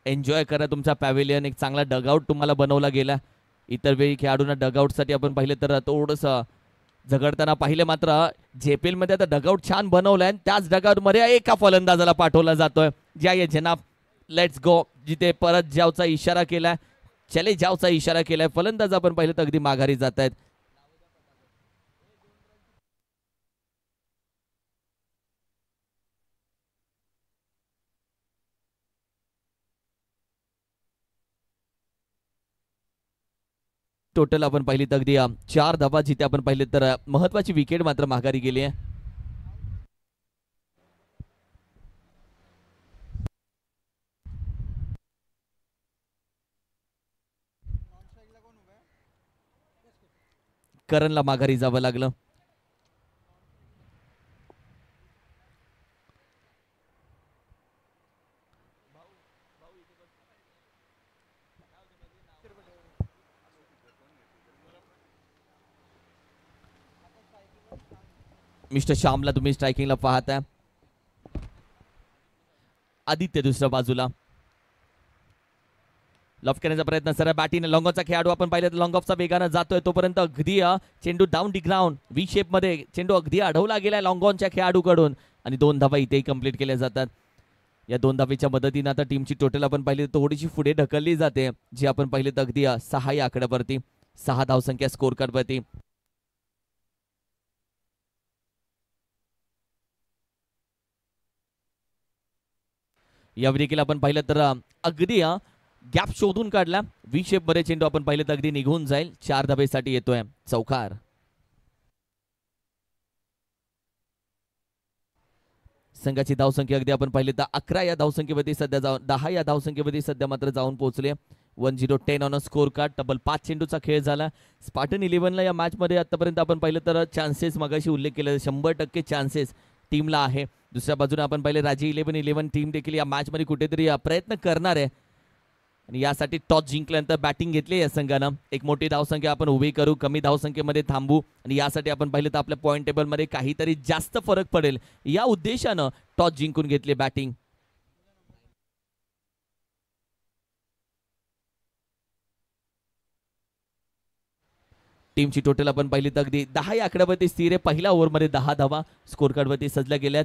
Enjoy करा तुमचा pavilion. एक चांगला डगआउट तुम्हाला बनवला गेला. इतर वेळी खेळाडूंना डगआउटसाठी आपण पाहिलं तर थोडंसं झगडताना पाहिले, मात्र JPL मध्ये आता डगआउट छान बनवलंय. त्याच डगआउट मध्ये एका फलंदाजाला पाठवला जातोय. ज्या ये जनाब, लेट्स गो. जिथे परत जावचा इशारा केलाय, चले जावचा इशारा केलाय. फलंदाज आपण पाहिलं तर अगदी माघारी जात आहेत. टोटल आपण पाहिली तर अगदी 4 धावा, जिथे आपण पाहिले तर महत्वाची विकेट मात्र माघारी गेली आहे. करणला माघारी जावं लागलं. मिस्टर श्यामला तुम्ही स्ट्रायकिंगला पाहताय. आदित्य दुसऱ्या बाजूला लॉफ करण्याचा प्रयत्न. सरळ बॅटिंग लॉंगॉफचा खेळाडू आपण पाहिलं तर लॉंगॉफचा वेगानं जातोय. तोपर्यंत अगदी चेंडू down D ground V shape मध्ये चेंडू अगदी अडवला गेलाय लॉंगॉनच्या खेळाडूकडून आणि 2 धावा इथेही कंप्लीट केल्या जातात. या 2 धावेच्या मदतीने आता टीमची टोटल आपण पाहिली तर थोडीशी पुढे ढकलली जाते, जी आपण पाहिली तर अगदी 6 या आकड्यावरती 6 धावसंख्या स्कोर कार्डवरती. यावेळी देखील आपण पाहिलं तर अगदी गॅप शोधून काढला. व्ही शेप मध्ये चेंडू आपण पाहिलं तर अगदी निघून जाईल. 4 धावेसाठी येतोय चौकार. संघाची धावसंख्या अगदी आपण पाहिली तर 11 या धावसंख्येवरती सध्या जाऊन 10 या धावसंख्येवरती सध्या मात्र जाऊन पोहोचले. 10-10 ऑन अ स्कोर कार्ड. तब्बल 5 चेंडूचा खेळ झाला. स्पार्टन 11ला या मॅच मध्ये आतापर्यंत आपण पाहिलं तर चान्सेस मगाशी उल्लेख केला 100% चान्सेस टीमला आहे. दुसऱ्या बाजूने आपण पाहिले राजी 11-11 टीम देखील या मॅच मध्ये कुठेतरी प्रयत्न करणार आहे आणि यासाठी टॉस जिंकल्यानंतर बॅटिंग घेतली या संघानं. एक मोठी धावसंख्या आपण उभी करू, कमी धावसंख्येमध्ये थांबू आणि यासाठी आपण पाहिलं तर आपल्या पॉईंट टेबल मध्ये काहीतरी जास्त फरक पडेल या उद्देशानं टॉस जिंकून घेतली बॅटिंग. टीमची टोटल आपण पाहिली तर अगदी 10 या आकड्यावरती स्थिर आहे. पहिल्या ओव्हरमध्ये 10 धावा स्कोर कार्डवरती सजल्या गेल्यात.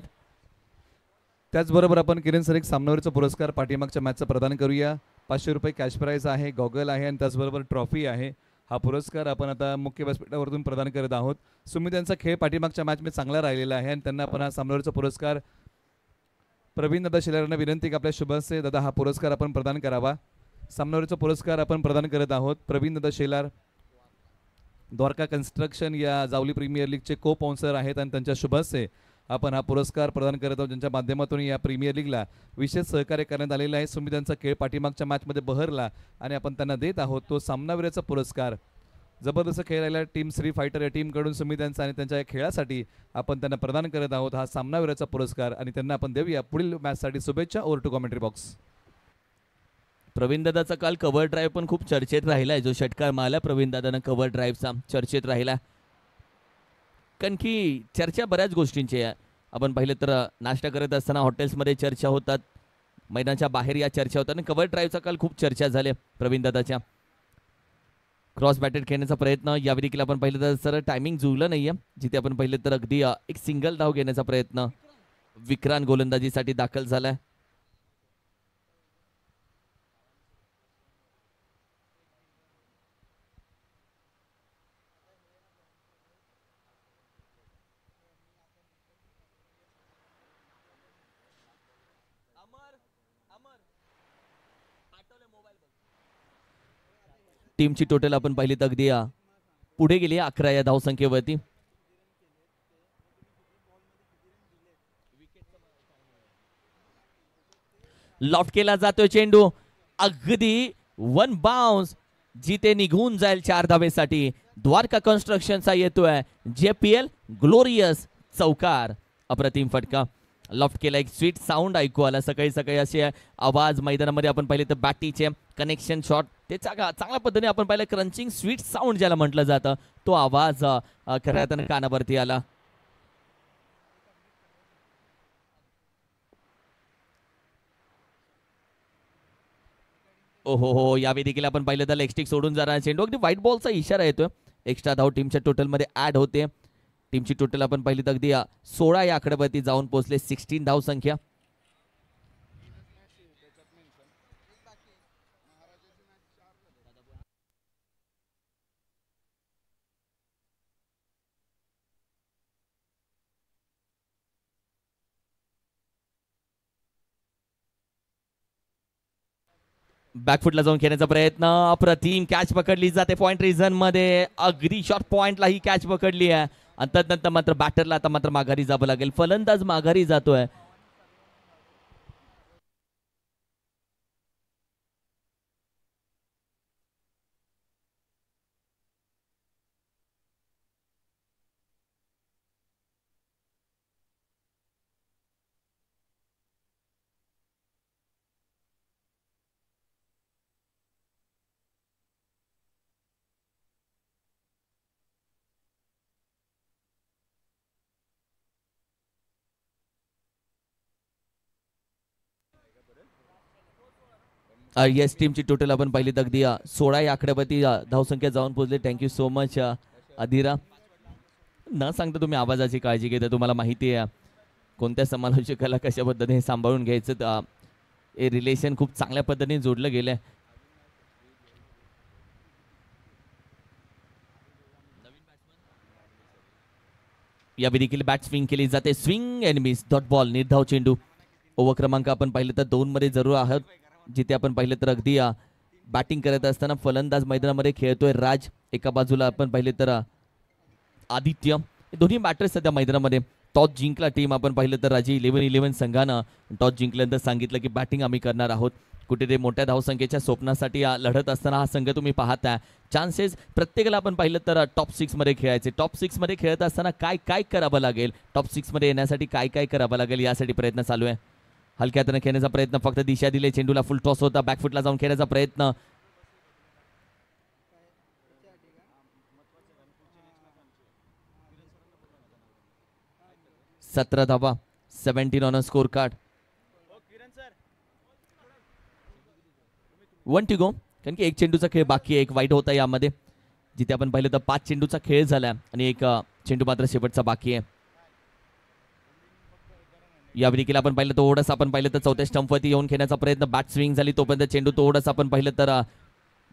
त्याचबरोबर आपण किरण सर एक सामनावरचा पुरस्कार पाठीमागच्या मॅचचा प्रदान करूया. 500 रुपये कॅश प्राइज आहे, गॉगल आहे आणि त्याचबरोबर ट्रॉफी आहे. हा पुरस्कार आपण आता मुख्य व्यासपीठावरून प्रदान करत आहोत. सुमित यांचा खेळ पाठीमागच्या मॅचमध्ये चांगला राहिलेला आहे आणि त्यांना आपण हा सामनावरचा पुरस्कार प्रवीण दादा शेलारांना विनंती की आपल्या शुभ हस्ते दादा हा पुरस्कार आपण प्रदान करावा. सामनावरचा पुरस्कार आपण प्रदान करत आहोत. प्रवीण दादा शेलार द्वारका कन्स्ट्रक्शन या जावली प्रीमियर लीगचे को स्पॉन्सर आहेत आणि त्यांच्या शुभ हस्ते आपण हा पुरस्कार प्रदान करत आहोत, ज्यांच्या माध्यमातून या प्रीमियर लीगला विशेष सहकार्य करण्यात आलेलं आहे. सुमित यांचा खेळ पाठीमागच्या मॅचमध्ये बहरला आणि आपण त्यांना देत आहोत तो सामनावीराचा पुरस्कार. जबरदस्त खेळ राहिला टीम श्री फायटर या टीमकडून सुमित यांचा आणि त्यांच्या खेळासाठी आपण त्यांना प्रदान करत आहोत हा सामनावीराचा पुरस्कार आणि त्यांना आपण देऊया पुढील मॅचसाठी शुभेच्छा. Over to commentary box. Praveen दादाचा काल कव्हर ड्राईव्ह पण खूप चर्चेत राहिलाय. जो षटकार मारला प्रवीण दादानं कव्हर ड्राईव्हचा चर्चेत राहिला, कारण की चर्चा बऱ्याच गोष्टींची आहे. आपण पाहिलं तर नाश्ता करत असताना हॉटेल्समध्ये चर्चा होतात, मैदानाच्या बाहेर या चर्चा होतात आणि कव्हर ड्राईव्हचा काल खूप चर्चा झाली प्रवीण दादाच्या. क्रॉस बॅटेड खेळण्याचा प्रयत्न यावेळी देखील आपण पाहिलं तर सर टायमिंग जुळलं नाहीये, जिथे आपण पाहिलं तर अगदी एक सिंगल धाव घेण्याचा प्रयत्न विक्रांत गोलंदाजीसाठी दाखल झालाय. टीमची टोटल आपण पाहिली तर अगदी पुढे गेली 11 या धावसंख्येवरती. लॉफ्ट केला जातोय चेंडू अगदी 1 बाउन्स, जिथे निघून जाईल 4 धावेसाठी. द्वारका कन्स्ट्रक्शनचा येतोय JPL ग्लोरियस चौकार. अप्रतिम फटका. लॉफ्ट केला, एक स्वीट साऊंड ऐकू आला. सकाळी सकाळी असे आवाज मैदानामध्ये आपण पाहिले तर बॅटीचे कनेक्शन शॉट ते चांगल्या पद्धतीने आपण पाहिलं. क्रंचिंग स्वीट साऊंड ज्याला म्हटलं जातं तो आवाज खऱ्या अर्थाने कानावरती आला. ओहो हो, यावेळी देखील आपण पाहिलं तर लेग स्टिक सोडून जाणार चेंडू, अगदी व्हाईट बॉलचा इशारा येतोय. एक्स्ट्रा धाव टीमच्या टोटलमध्ये ऍड होते. टीमची टोटल आपण पाहिली तर अगदी 16 या आकड्यावरती जाऊन पोहोचले. 16 धाव संख्या. बॅकफुटला जाऊन खेळण्याचा प्रयत्न, अप्रतिम कॅच पकडली जाते पॉइंट रिझन मध्ये. अगदी शॉर्ट पॉइंटला ही कॅच पकडली आहे आणि तदनंतर मात्र बॅटरला आता मात्र माघारी जावं लागेल. फलंदाज माघारी जातोय. येस, टीमची टोटल आपण पाहिली तर अगदी 16 या आकड्यावरती धावसंख्या जाऊन पोहोचले. थँक्यू सो मच अधीरा. न सांगता तुम्ही आवाजाची काळजी घेता. तुम्हाला माहिती आहे कोणत्या समालोचकाला कशा पद्धतीने सांभाळून घ्यायचं. हे रिलेशन खूप चांगल्या पद्धतीने जोडलं गेलंय. यावेळी देखील बॅट स्विंग केली जाते. Swing and miss, dot ball, निर्धाव चेंडू. ओव्हर क्रमांक आपण पाहिलं तर 2 मध्ये जरूर आहोत, जिथे आपण पाहिलं तर अगदी बॅटिंग करत असताना फलंदाज मैदानामध्ये खेळतोय राज. एका बाजूला आपण पाहिले तर आदित्य. दोन्ही बॅटर्स सध्या मैदानामध्ये. टॉस जिंकला टीम आपण पाहिलं तर राजी 11-11 संघानं टॉस जिंकल्यानंतर सांगितलं की बॅटिंग आम्ही करणार आहोत. कुठे ते मोठ्या धावसंख्येच्या स्वप्नासाठी लढत असताना हा संघ तुम्ही पाहताय. चान्सेस प्रत्येकाला आपण पाहिलं तर टॉप 6 मध्ये खेळायचे. टॉप 6 मध्ये खेळत असताना काय काय करावं लागेल, टॉप 6 मध्ये येण्यासाठी काय काय करावं लागेल, यासाठी प्रयत्न चालू आहे. हलक्या हाताने खेळण्याचा प्रयत्न, फक्त दिशा दिले चेंडूला. फुल टॉस होता. बॅकफुटला जाऊन खेळण्याचा प्रयत्न. 17 धावा, 17 on a scorecard. 1 to go. कारण की एक चेंडूचा खेळ बाकी आहे. एक वाईट होता यामध्ये, जिथे आपण पाहिलं तर 5 चेंडूचा खेळ झाला आणि एक चेंडू मात्र शेवटचा बाकी आहे. या देखील आपण पाहिलं थोडंसं आपण पाहिलं तर चौथ्या स्टंपवरती येऊन खेळण्याचा प्रयत्न. बॅट स्विंग झाली तोपर्यंत चेंडू थोडंसं आपण पाहिलं तर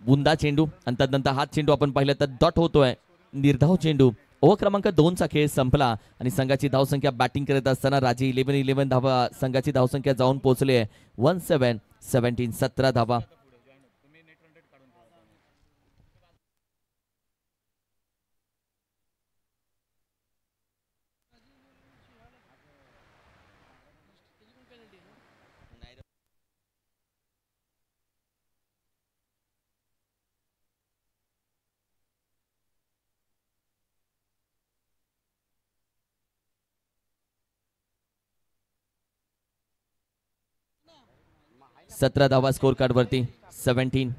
बुंदा चेंडू आणि त्यानंतर हात चेंडू आपण पाहिलं तर डॉट होतोय. निर्धाव चेंडू. ओव्हर क्रमांक 2चा खेळ संपला आणि संघाची धावसंख्या बॅटिंग करत असताना राजी 11-11 धावा संघाची धावसंख्या जाऊन पोहोचली आहे. 17-17, 17 धावा. सतरा धावा स्कोर कार्ड वरती. 17.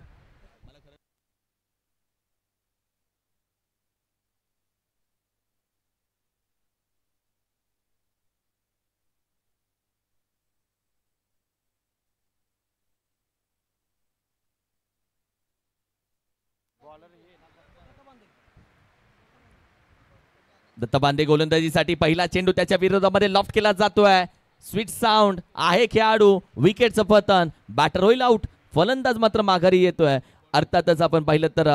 दत्तबांदे गोलंदाजीसाठी पहिला चेंडू त्याच्या विरोधामध्ये लॉफ्ट केला जातोय. स्वीट साऊंड आहे खेळाडू. विकेटचं पतन. बॅटर होईल आउट. फलंदाज मात्र माघारी येतोय. अर्थातच आपण पाहिलं तर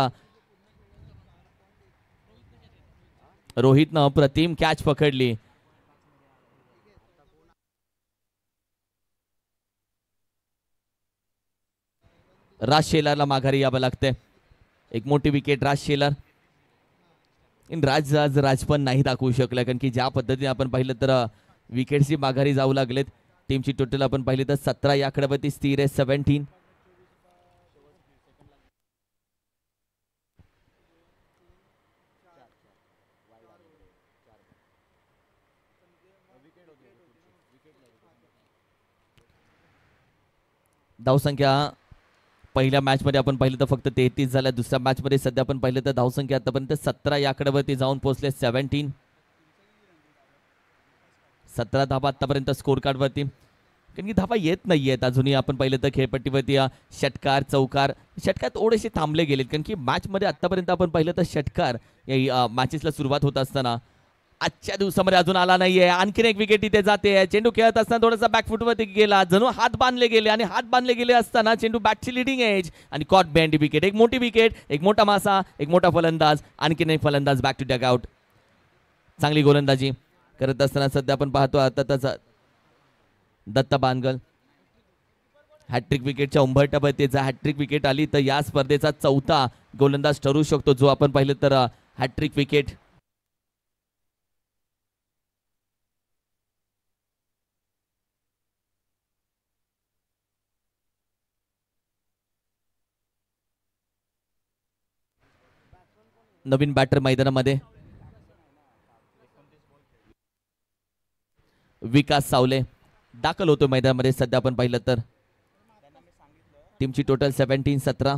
रोहितनं अप्रतिम कॅच पकडली. राज शेलारला माघारी यावं लागतंय. एक मोठी विकेट राज शेलार. राज आज राजपण नाही दाखवू शकला, कारण की ज्या पद्धतीने आपण पाहिलं तर विकेटची माघारी जाऊ लागलेत. टीमची टोटल आपण पाहिली तर 17 या आकड्यावरती स्थिर आहे. 17. धावसंख्या पहिल्या मॅच मध्ये आपण पाहिलं तर फक्त 33 झाल्या. दुसऱ्या मॅच मध्ये सध्या आपण पाहिलं तर धावसंख्या आतापर्यंत 17 या आकड्यावरती जाऊन पोहोचले. 17. 17 धावा आतापर्यंत स्कोर कार्ड वरती. कारण की धावा येत नाहीयेत अजूनही. आपण पाहिलं तर खेळपट्टीवरती षटकार चौकार थोडेसे थांबले गेलेत, कारण की मॅच मध्ये आतापर्यंत आपण पाहिलं तर षटकार या मॅचेसला सुरुवात होत असताना आजच्या दिवसामध्ये अजून आला नाहीये. आणखीन एक विकेट इथे जाते. चेंडू खेळत असताना थोडासा बॅकफुटवरती गेला, जणू हात बांधले गेले आणि हात बांधले गेले असताना चेंडू बॅटची लिडिंग एज आणि कॉट बँडी विकेट. एक मोठी विकेट, एक मोठा मासा, एक मोठा फलंदाज, आणखीन एक फलंदाज बॅक टू डग आउट. चांगली गोलंदाजी करत असताना सध्या आपण पाहतो आता त्याचा दत्ता बानगल हॅट्रिक विकेटच्या उंबरठ्यावरती हॅट्रिक विकेट आली तर या स्पर्धेचा चौथा गोलंदाज ठरू शकतो, जो आपण पाहिलं तर हॅट्रिक विकेट. नवीन बॅटर मैदानामध्ये विकास सावले दाखल होतो मैदानामध्ये. सध्या आपण पाहिलं तर टीमची टोटल 17-17.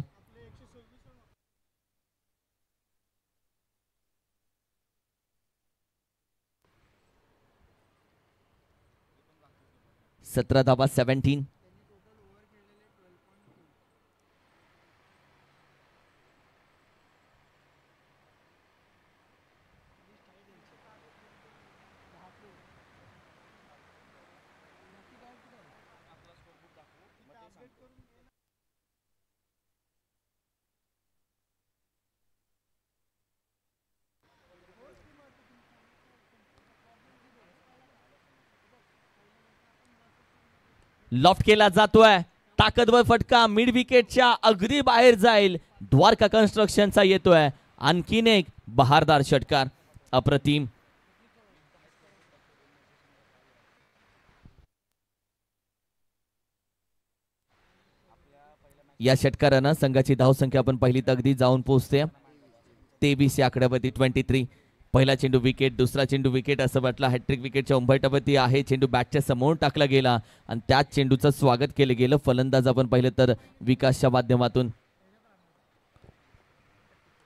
सतरा धावा 17. लॉफ्ट केला जातोय, ताकदवर फटका मिड विकेटच्या अगदी बाहेर जाईल. द्वारका कन्स्ट्रक्शनचा येतोय आणखीन एक बहारदार षटकार, अप्रतिम. या षटकारानं संघाची धावसंख्या आपण पहिली तर अगदी जाऊन पोहोचते 23 या आकड्यावरती. 23. पहिला चेंडू विकेट, दुसरा चेंडू विकेट असं वाटलं. हॅट्रिक विकेटच्या उंबरठ्यावरती आहे. चेंडू बॅटच्या समोर टाकला गेला आणि त्याच चेंडूचं स्वागत केलं गेलं. फलंदाज आपण पाहिलं तर विकासच्या माध्यमातून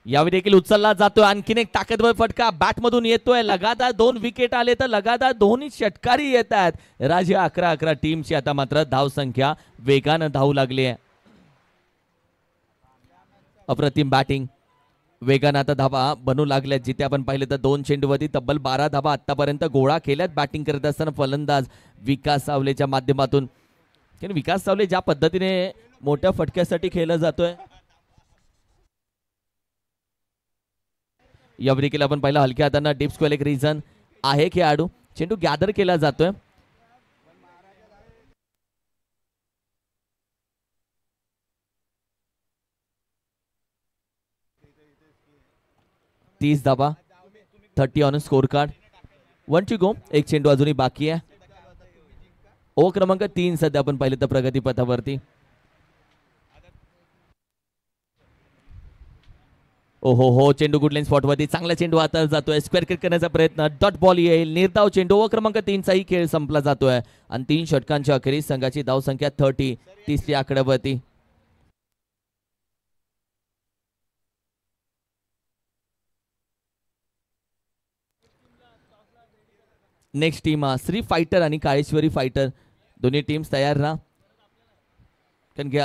यावेळी देखील उचलला जातोय. आणखीन एक ताकदवर फटका बॅट मधून येतोय. लगातार 2 विकेट आले तर लगातार दोन्ही षटकारी येत आहेत. राजे 11-11 टीमची आता मात्र धावसंख्या वेगानं धावू लागली आहे. अप्रतिम बॅटिंग, वेगानं आता धावा बनू लागल्यात. जिथे आपण पाहिलं तर 2 चेंडूवरती तब्बल 12 धावा आतापर्यंत गोळा केल्यात बॅटिंग करत असताना फलंदाज विकास सावलेच्या माध्यमातून. विकास सावले ज्या पद्धतीने मोठ्या फटक्यासाठी खेळला जातोय, यावेळी देखील आपण पाहिलं हलक्या हातांना डीप स्क्वेअर एक रिझन आहे. खेळाडू चेंडू गॅदर केला जातोय. तीस धावा 30 on scorecard. 1 to go. एक चेंडू अजूनही बाकी आहे. ओ क्रमांक 3 सध्या आपण पाहिलं तर प्रगती पथावरती. ओहो हो, चेंडू गुडलाईन स्पॉट वरती चांगला चेंडू आता जातोय. स्क्वेअर क्रिक करण्याचा प्रयत्न, डॉट बॉल येईल. निर्धाव चेंडू. ओ क्रमांक 3 चाही खेळ संपला जातोय आणि 3 षटकांच्या अखेरीस संघाची धावसंख्या 30 या आकड्यावरती. नेक्स्ट टीम श्री फायटर आणि काळेश्वरी फायटर, दोन्ही टीम्स तयार राहा. कारण की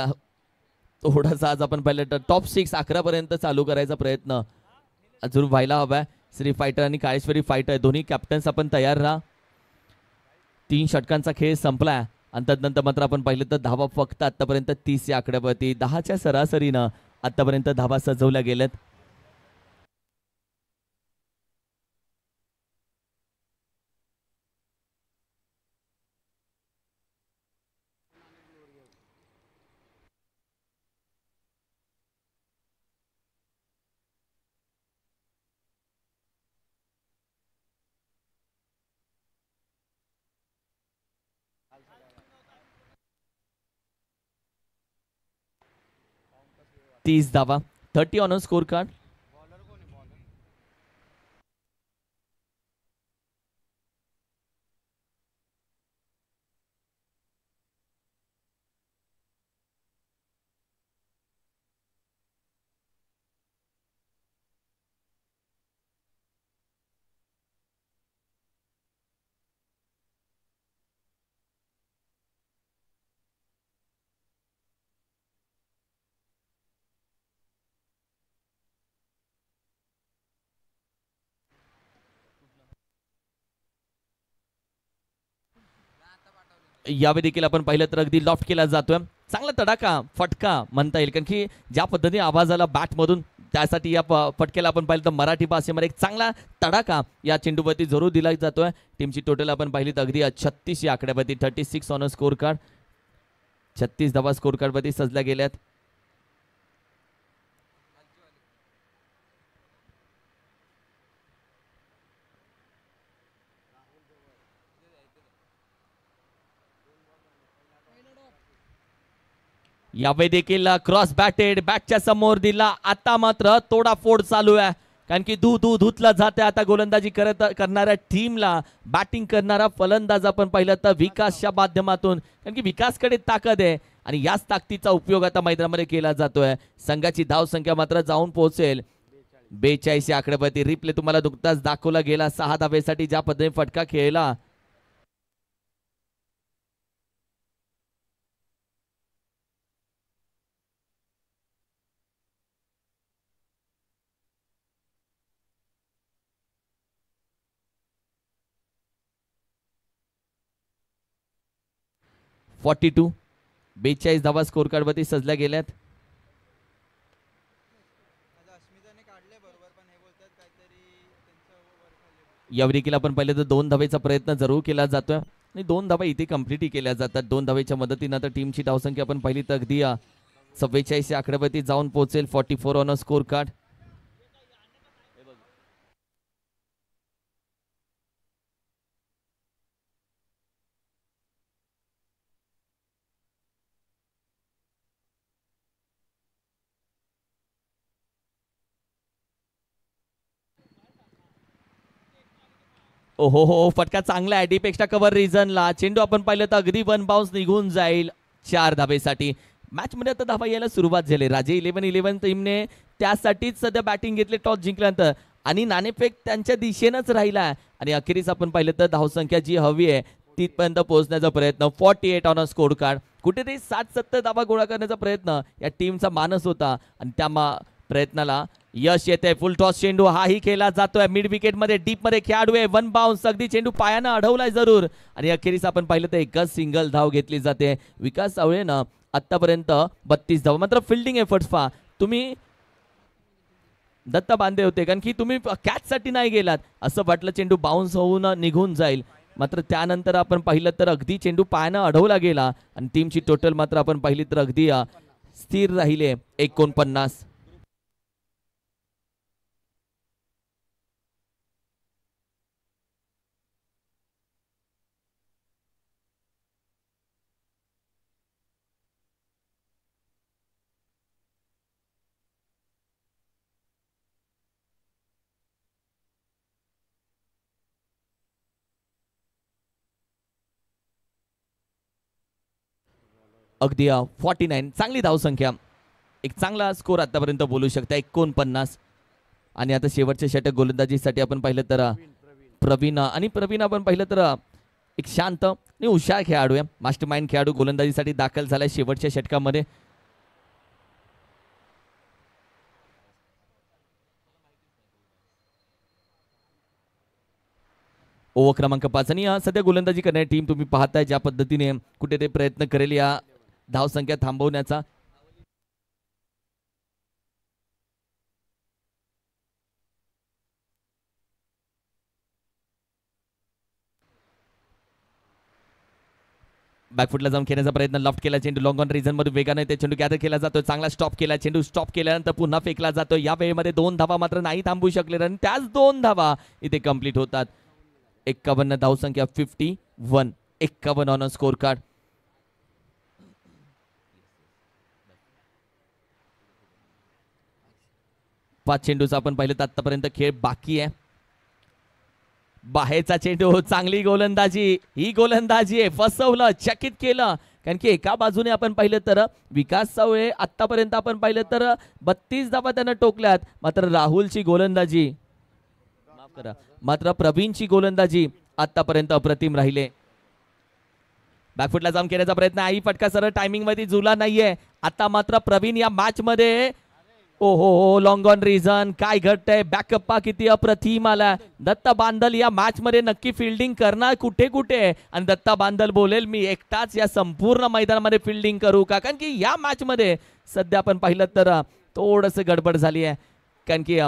थोडासा आज आपण पाहिलं तर टॉप 6 11 पर्यंत चालू करायचा प्रयत्न अजून व्हायला हवाय. श्री फायटर आणि काळेश्वरी फायटर दोन्ही कॅप्टन्स आपण तयार राहा. 3 षटकांचा खेळ संपलाय आणि त्यानंतर मात्र आपण पाहिलं तर धावा फक्त आतापर्यंत 30 या आकड्यावरती. 10च्या सरासरीनं आतापर्यंत धावा सजवल्या गेल्यात. तीस धावा 30 ऑन स्कोर कार्ड. यावेळी देखील आपण पाहिलं तर अगदी लॉफ्ट केला जातोय. चांगला तडाखा फटका म्हणता येईल, कारण की ज्या पद्धतीने आवाज आला बॅटमधून त्यासाठी या फटक्याला आपण पाहिलं तर मराठी भाषेमध्ये एक चांगला तडाखा या चेंडूवरती जरूर दिला जातोय. टीमची टोटल आपण पाहिली तर अगदी 36 या आकड्यावरती 36 ऑन स्कोर कार्ड. 36 धावा स्कोर कार्ड वरती सजल्या गेल्यात. यावेळी देखील क्रॉस बॅटेड बॅटच्या समोर दिला. आता मात्र तोडाफोड चालू आहे, कारण की धुतला जाते आता गोलंदाजी करणाऱ्या टीमला. बॅटिंग करणारा फलंदाज आपण पाहिलं तर विकासच्या माध्यमातून, कारण की विकासकडे ताकद आहे आणि याच ताकदीचा उपयोग आता मैदानामध्ये केला जातोय. संघाची धाव संख्या मात्र जाऊन पोहोचेल 42 या आकड्यावरती. रिप्ले तुम्हाला नुकताच दाखवला गेला. 6 धावेसाठी ज्या पद्धतीने फटका खेळला. .42 42 धावा स्कोर कार्ड वरती सजल्या गेल्यात. यावेळी देखील आपण पाहिलं तर 2 धावेचा प्रयत्न जरूर केला जातोय आणि 2 धावा इथे कम्प्लीटही केल्या जातात. 2 धावेच्या मदतीनं तर टीमची धावसंख्या आपण पाहिली तर अगदी 44 या आकड्यावरती जाऊन पोहोचेल. 44 ऑन स्कोर कार्ड. ओहो हो, फटका चांगला आहे डीप एक्स्ट्रा कव्हर रिजनला. चेंडू आपण पाहिलं तर अगदी 1 बाउन्स निघून जाईल 4 धावेसाठी. मॅच मध्ये आता धावा यायला सुरुवात झाली. राजे 11 टीमने त्यासाठीच सध्या बॅटिंग घेतली टॉस जिंकल्यानंतर, आणि नाणेफेक त्यांच्या दिशेनंच राहिला आणि अखेरीस आपण पाहिलं तर धावसंख्या जी हवी आहे तिथपर्यंत पोहोचण्याचा प्रयत्न. 48 ऑन स्कोर कार्ड. कुठेतरी 60-70 धावा गोळा करण्याचा प्रयत्न या टीमचा मानस होता आणि त्या प्रयत्नाला यश येते. फुल टॉस चेंडू हाही केला जातोय मिड विकेट मध्ये. डीप मध्ये खेळाडू आहे. 1 बाउन्स. अगदी चेंडू पायानं अडवलाय जरूर आणि अखेरीस आपण पाहिलं तर एकच सिंगल धाव घेतली जाते. विकास सावळेनं आतापर्यंत 32 धावा. मात्र फिल्डिंग एफर्ट्स पहा तुम्ही. दत्ता बांधे होते, कारण की तुम्ही कॅच साठी नाही गेलात. असं वाटलं चेंडू बाउन्स होऊन निघून जाईल, मात्र त्यानंतर आपण पाहिलं तर अगदी चेंडू पायानं अडवला गेला आणि टीमची टोटल मात्र आपण पाहिली तर अगदी स्थिर राहिले 49. अगदी 49 चांगली धावसंख्या. एक चांगला स्कोर आतापर्यंत बोलू शकता 49. आणि आता शेवटच्या षटक गोलंदाजीसाठी आपण पाहिलं तर प्रवीण आपण पाहिलं तर एक शांत आणि हुशार खेळाडू आहे. मास्टरमाइंड खेळाडू गोलंदाजीसाठी दाखल झालाय शेवटच्या षटकामध्ये. ओव्हर क्रमांक 5 आणि सध्या गोलंदाजी करणारी टीम तुम्ही पाहताय ज्या पद्धतीने कुठे ते प्रयत्न करेल या धावसंख्या थांबवण्याचा. बॅकफुटला जाऊन खेळण्याचा प्रयत्न. लॉफ्ट केला चेंडू लॉंग ऑन रिजन मध्ये वेगाने ते चेंडू गॅदर केला जातो. चांगला स्टॉप केला चेंडू. स्टॉप केल्यानंतर पुन्हा फेकला जातो. या वेळेमध्ये 2 धावा मात्र नाही थांबू शकले आणि त्याच 2 धावा इथे कंप्लीट होतात. 51 धावसंख्या 51. 51 ऑन स्कोर कार्ड. 5 चेंडूचा आपण पाहिलं तर आतापर्यंत खेळ बाकी आहे. बाहेरचा चेंडू. चांगली गोलंदाजी. ही गोलंदाजी आहे. फसवलं चकित केलं, कारण की एका बाजूने आपण पाहिलं तर विकास सावळे आतापर्यंत आपण पाहिलं तर 32 धावा त्यांना टोकल्यात. मात्र राहुलची गोलंदाजी माफ करा मात्र प्रवीणची गोलंदाजी आतापर्यंत अप्रतिम राहिले. बॅकफुटला जाऊन केल्याचा प्रयत्न. आई फटका सरळ टायमिंग मध्ये जुला नाहीये. आता मात्र प्रवीण या मॅच मध्ये ओ हो लॉंग ऑन रिझन काय घडतंय बॅकअप पा किती अप्रतिम आला. दत्ता बांदल या मॅच मध्ये नक्की फिल्डिंग करणार कुठे कुठे आणि दत्ता बांदल बोलेल मी एकटाच या संपूर्ण मैदानामध्ये फिल्डिंग करू का, कारण की या मॅच मध्ये सध्या आपण पाहिलं तर थोडस गडबड झाली आहे, कारण की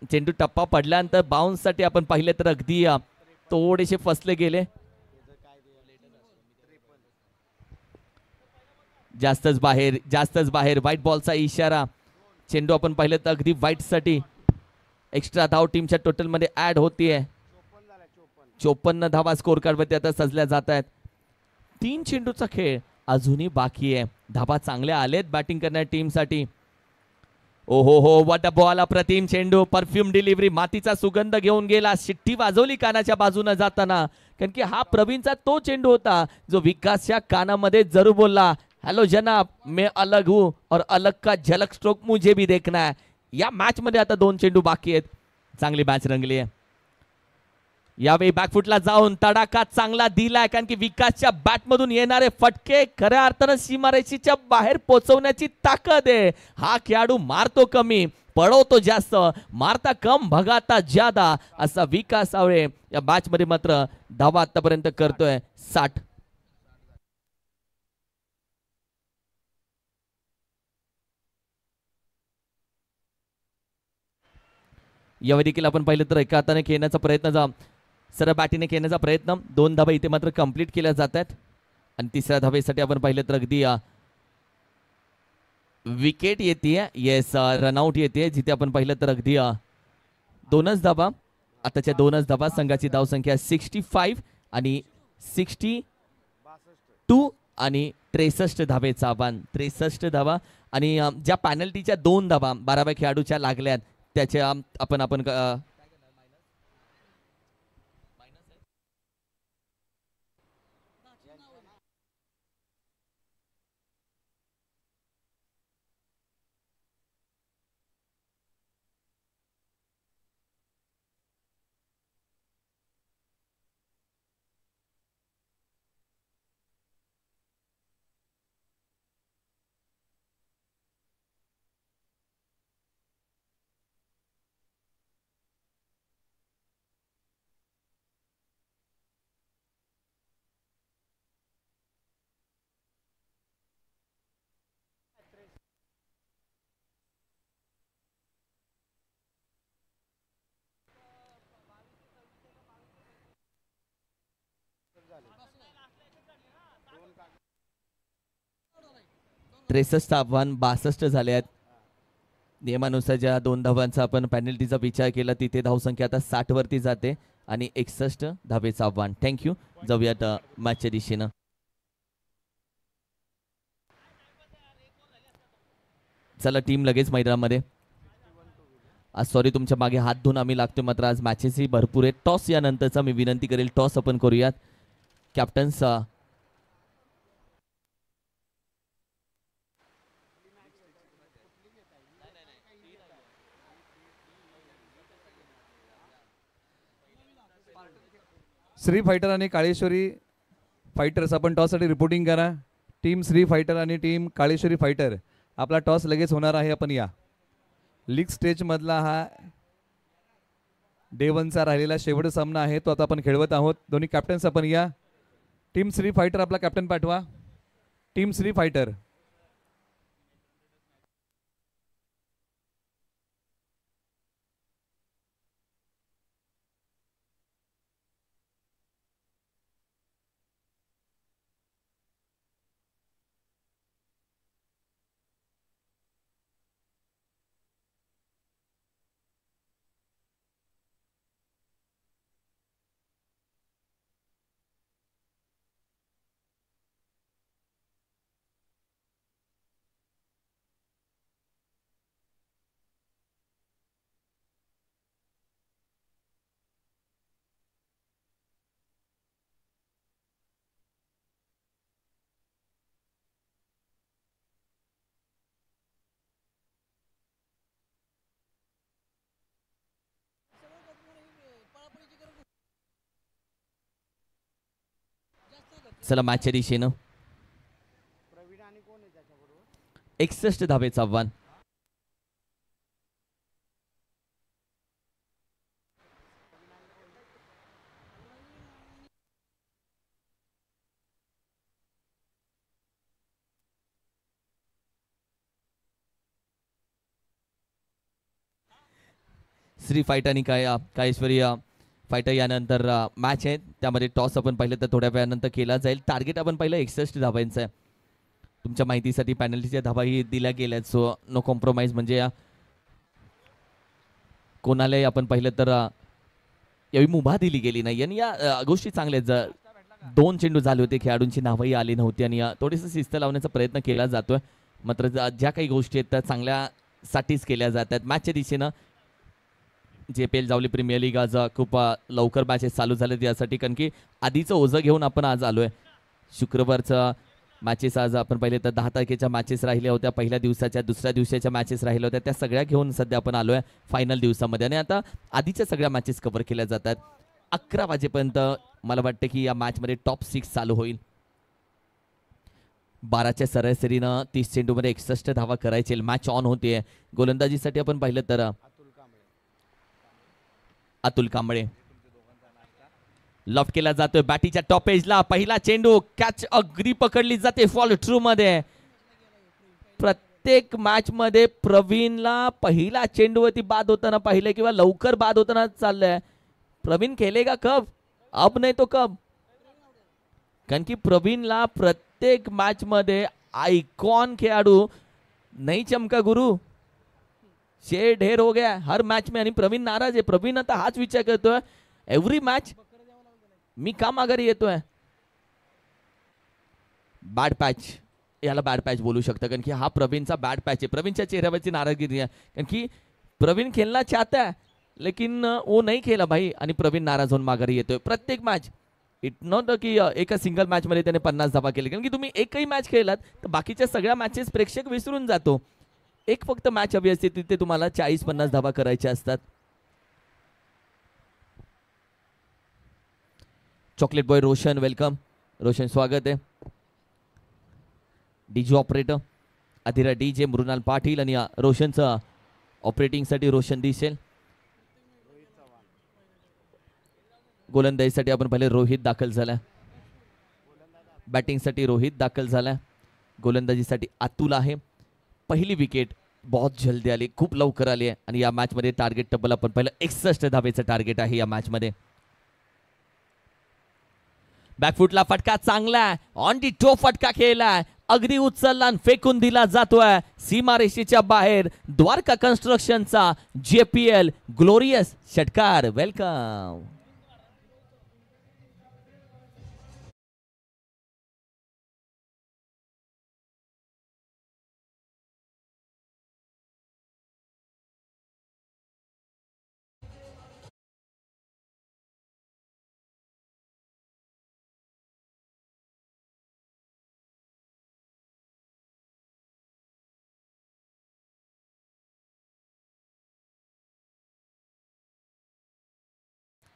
चेंडू टप्पा पडल्यानंतर बाउन्स साठी आपण पाहिले तर अगदी थोडेसे फसले गेले. जास्तच बाहेर व्हाईट बॉलचा इशारा. चेंडू आपण पाहिलं तर अगदी व्हाईट साठी एक्स्ट्रा धाव टीमच्या टोटल मध्ये ऍड होतीये. 54 धावा स्कोर कार्ड वरती आता सजल्या जात आहेत. 3 चेंडूचा खेळ अजूनही बाकी आहे. धावा चांगल्या आलेत बॅटिंग करणाऱ्या टीम साठी. ओहो हो वॉट अ बॉल, अप्रतिम चेंडू, परफ्यूम डिलिव्हरी, मातीचा सुगंध घेऊन गेला. शिट्टी वाजवली कानाच्या बाजूने जाताना, कारण की हा प्रवीणचा तो चेंडू होता जो विकासच्या कानामध्ये जरूर बोलला, हेलो जनाब मैं अलग हूं और अलग का झलक स्ट्रोक मुझे भी देखना है. या मॅच मध्ये आता 2 चेंडू बाकी आहेत. चांगली मॅच रंगली आहे. यावेळी बॅकफुटला जाऊन तडाखा चांगला दिलाय, कारण की विकासच्या बॅटमधून येणारे फटके खऱ्या अर्थानं सीमारेषेच्या बाहेर पोहोचवण्याची ताकद आहे. हा खेळाडू मारतो कमी पळवतो जास्त, मारता कम भगाता ज्यादा असा विकास सावळे या मॅच मध्ये मात्र धावा आतापर्यंत करतोय 60. यावेळी देखील आपण पाहिलं तर एका हाताने खेळण्याचा प्रयत्न, सरळ बॅटीने खेळण्याचा प्रयत्न, 2 धाबा इथे मात्र कंप्लीट केल्या जात आहेत. आणि तिसऱ्या धाबेसाठी आपण पाहिलं तर अगदी विकेट येते, येस रनआउट येते, जिथे आपण पाहिलं तर अगदी 2च धाबा, आताच्या 2च धाबा. संघाची धावसंख्या 65 आणि 62 आणि 63 धाबेचा आव्हान, 63 धाबा. आणि ज्या पॅनल्टीच्या 2 धाबा 12व्या खेळाडूच्या लागल्यात त्याच्या आपण त्रेसष्ट आव्हान 62 झाले आहेत. नियमानुसार ज्या 2 धावांचा आपण पॅनल्टीचा विचार केला तिथे धावसंख्या आता 60 वरती जाते आणि 61 धावेचं आव्हान. थँक्यू. जाऊयात मॅचच्या दिशेनं. चला टीम लगेच मैदानामध्ये. आज सॉरी तुमच्या मागे हात धुवून आम्ही लागतोय, मात्र आज मॅचेसही भरपूर आहेत. टॉस यानंतरचा मी विनंती करेल टॉस आपण करूयात. कॅप्टन्स श्री फायटर आणि काळेश्वरी फायटर्स आपण टॉससाठी रिपोर्टिंग करा. टीम श्री फायटर आणि टीम काळेश्वरी फायटर आपला टॉस लगेच होणार आहे. आपण या लीग स्टेजमधला हा डे 1चा राहिलेला शेवटचा सामना आहे, तो आता आपण खेळवत आहोत. दोन्ही कॅप्टन्स आपण या. टीम श्री फायटर आपला कॅप्टन पाठवा. टीम श्री फायटर चला मॅचच्या दिशेनं. 61 धावेचं आव्हान. दुसरी फाईट आणि काळेश्वरी फाईट यानंतर मॅच आहे, त्यामध्ये टॉस आपण पाहिलं तर थोड्या वेळानंतर केला जाईल. टार्गेट आपण पाहिलं 61 धावांचं आहे. तुमच्या माहितीसाठी पॅनल्टीच्या धावाही दिल्या गेल्या, सो नो कॉम्प्रोमाइज. म्हणजे कोणालाही आपण पाहिलं तर यावेळी मुभा दिली गेली नाही आणि या गोष्टी चांगल्या आहेत. 2 चेंडू झाले होते, खेळाडूंची नावही आली नव्हती आणि थोडीसं शिस्त लावण्याचा प्रयत्न केला जातोय. मात्र ज्या काही गोष्टी आहेत त्या चांगल्यासाठीच केल्या जातात. मॅचच्या दिशेनं JPL जावली प्रीमियर लीग आज खूप लवकर मॅचेस चालू झालेत यासाठी, कारण की आधीचं ओझं घेऊन आपण आज आलोय. शुक्रवारचं मॅचेस आज आपण पहिले तर 10 तारखेच्या मॅचेस राहिल्या होत्या, पहिल्या दिवसाच्या दुसऱ्या दिवसाच्या मॅचेस राहिल्या होत्या, त्या सगळ्या घेऊन सध्या आपण आलोय फायनल दिवसामध्ये आणि आता आधीच्या सगळ्या मॅचेस कव्हर केल्या जातात. 11 वाजेपर्यंत मला वाटतं की या मॅचमध्ये टॉप 6 चालू होईल. 12च्या सरासरीनं 30 चेंडूमध्ये 61 धावा करायचे. मॅच ऑन होते. गोलंदाजीसाठी आपण पाहिलं तर अतुल कांबळे लॉफ्ट केला जातोय बॅटीच्या टॉप एजला. पहिला चेंडू कॅच अगदी पकडली जाते फॉलो थ्रू मध्ये. प्रत्येक मॅच मध्ये प्रवीणला पहिला चेंडूवरती बाद होताना पाहिले किंवा लवकर बाद होताना चाललंय. प्रवीण खेलेगा कब? अब नाही तो कब. कारण की प्रवीणला प्रत्येक मॅच मध्ये आयकॉन खेळाडू नाही चमका गुरु शेर ढेर हो गया हर मैच में. आणि प्रवीण नाराज आहे. प्रवीण आता हाच विचार करतोय एव्हरी मॅच मी का माघारी येतोय. बॅड पॅच, याला बॅड पॅच बोलू शकतं, कारण की हा प्रवीणचा बॅड पॅच आहे. प्रवीणच्या चेहऱ्यावरची नाराजगी आहे, कारण की प्रवीण खेळना चाहता है लेकिन वो नहीं खेला भाई, आणि प्रवीण नाराज होऊन माघारी येतोय प्रत्येक मॅच. इट नॉट की एका सिंगल मॅच मध्ये त्याने 50 धावा केले, कारण की तुम्ही एकही मॅच खेळलात तर बाकीच्या सगळ्या मॅचेस प्रेक्षक विसरून जातो. एक फक्त मॅच हवी असते, तिथे तुम्हाला 40-50 धावा करायच्या असतात. Chocolate boy Roshan welcome. Roshan स्वागत आहे. DJ operator Adhira DJ Mrunal Patil आणि रोशनचं ऑपरेटिंग साठी रोशन दिसेल. गोलंदाजीसाठी आपण पहिले रोहित दाखल झाला. बॅटिंग साठी रोहित दाखल झाला. गोलंदाजीसाठी अतुल आहे. पहिली विकेट बहुत जल्दी आली, खूप लवकर आली आहे आणि या मॅच मध्ये टार्गेट टबल आपण पहिलं 61 धावेचं टार्गेट आहे या मॅच मध्ये. बॅकफुटला फटका चांगला ऑन दी टो फटका खेळलाय, अगदी उचलला आणि फेकून दिला जातोय सीमारेषेच्या बाहेर. द्वारका कन्स्ट्रक्शनचा JPL ग्लोरियस षटकार. वेलकम.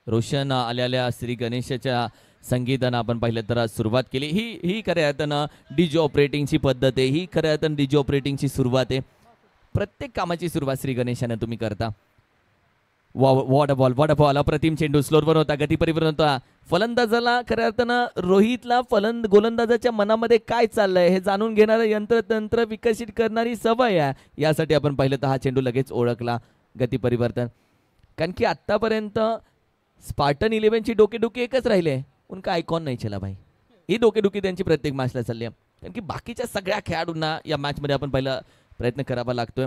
रोशन आल्या श्री गणेशाच्या संगीतानं आपण पाहिलं तर सुरुवात केली. ही खऱ्या अर्थानं डीजे ऑपरेटिंगची पद्धत आहे. ही खऱ्या अर्थानं डीजे ऑपरेटिंगची सुरुवात आहे. प्रत्येक कामाची सुरुवात श्री गणेशानं तुम्ही करता. वॉट अ बॉल अप्रतिम चेंडू स्लोअरवर होता, गती परिवर्तन होता. फलंदाजाला खऱ्या अर्थानं रोहितला गोलंदाजाच्या मनामध्ये काय चाललंय हे जाणून घेणारं यंत्रतंत्र विकसित करणारी सवय आहे. यासाठी आपण पाहिलं तर हा चेंडू लगेच ओळखला. गती परिवर्तन, कारण की आतापर्यंत स्पार्टन 11ची डोकेडुकी एकच राहिले, उनका आयकॉन नाही चला भाई. ही डोकेडुकी त्यांची प्रत्येक मॅचला चालली आहे, कारण की बाकीच्या सगळ्या खेळाडूंना या मॅच मध्ये आपण पहिला प्रयत्न करावा लागतोय.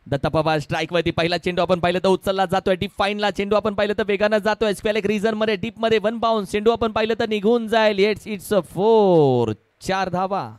दत्ता पवार स्ट्राईक वरती. पहिला चेंडू आपण पाहिलं तर उचलला जातोय डीप फाईनला. चेंडू आपण पाहिलं तर वेगानं जातोय स्क्वेअर लेग रीजन मध्ये डीप मध्ये. 1 बाउन्स. चेंडू आपण पाहिलं तर निघून जाईल. इट्स 4. 4 धावा.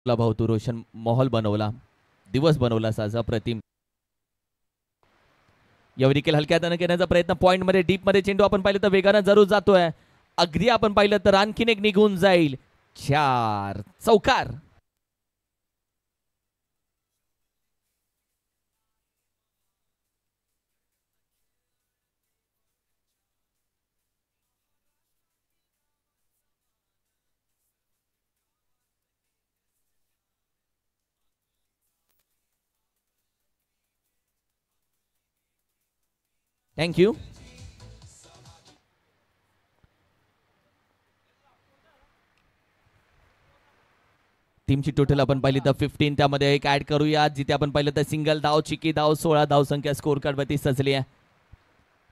भाऊ तू रोशन माहोल बनवला, दिवस बनवला साजा प्रतिम. यावर देखील हलक्या हाताने घेण्याचा प्रयत्न. पॉइंट मध्ये डीप मध्ये चेंडू आपण पाहिलं तर वेगानं जरूर जातोय. अगदी आपण पाहिलं तर आणखीन एक निघून जाईल. 4. चौकार. थँक्यू. टीमची टोटल आपण पाहिली तर 15, त्यामध्ये एक ऍड करूया जिथे आपण पाहिलं तर सिंगल धाव, चिकी धाव, 16 धाव संख्या स्कोर कार्ड वरती सजली आहे.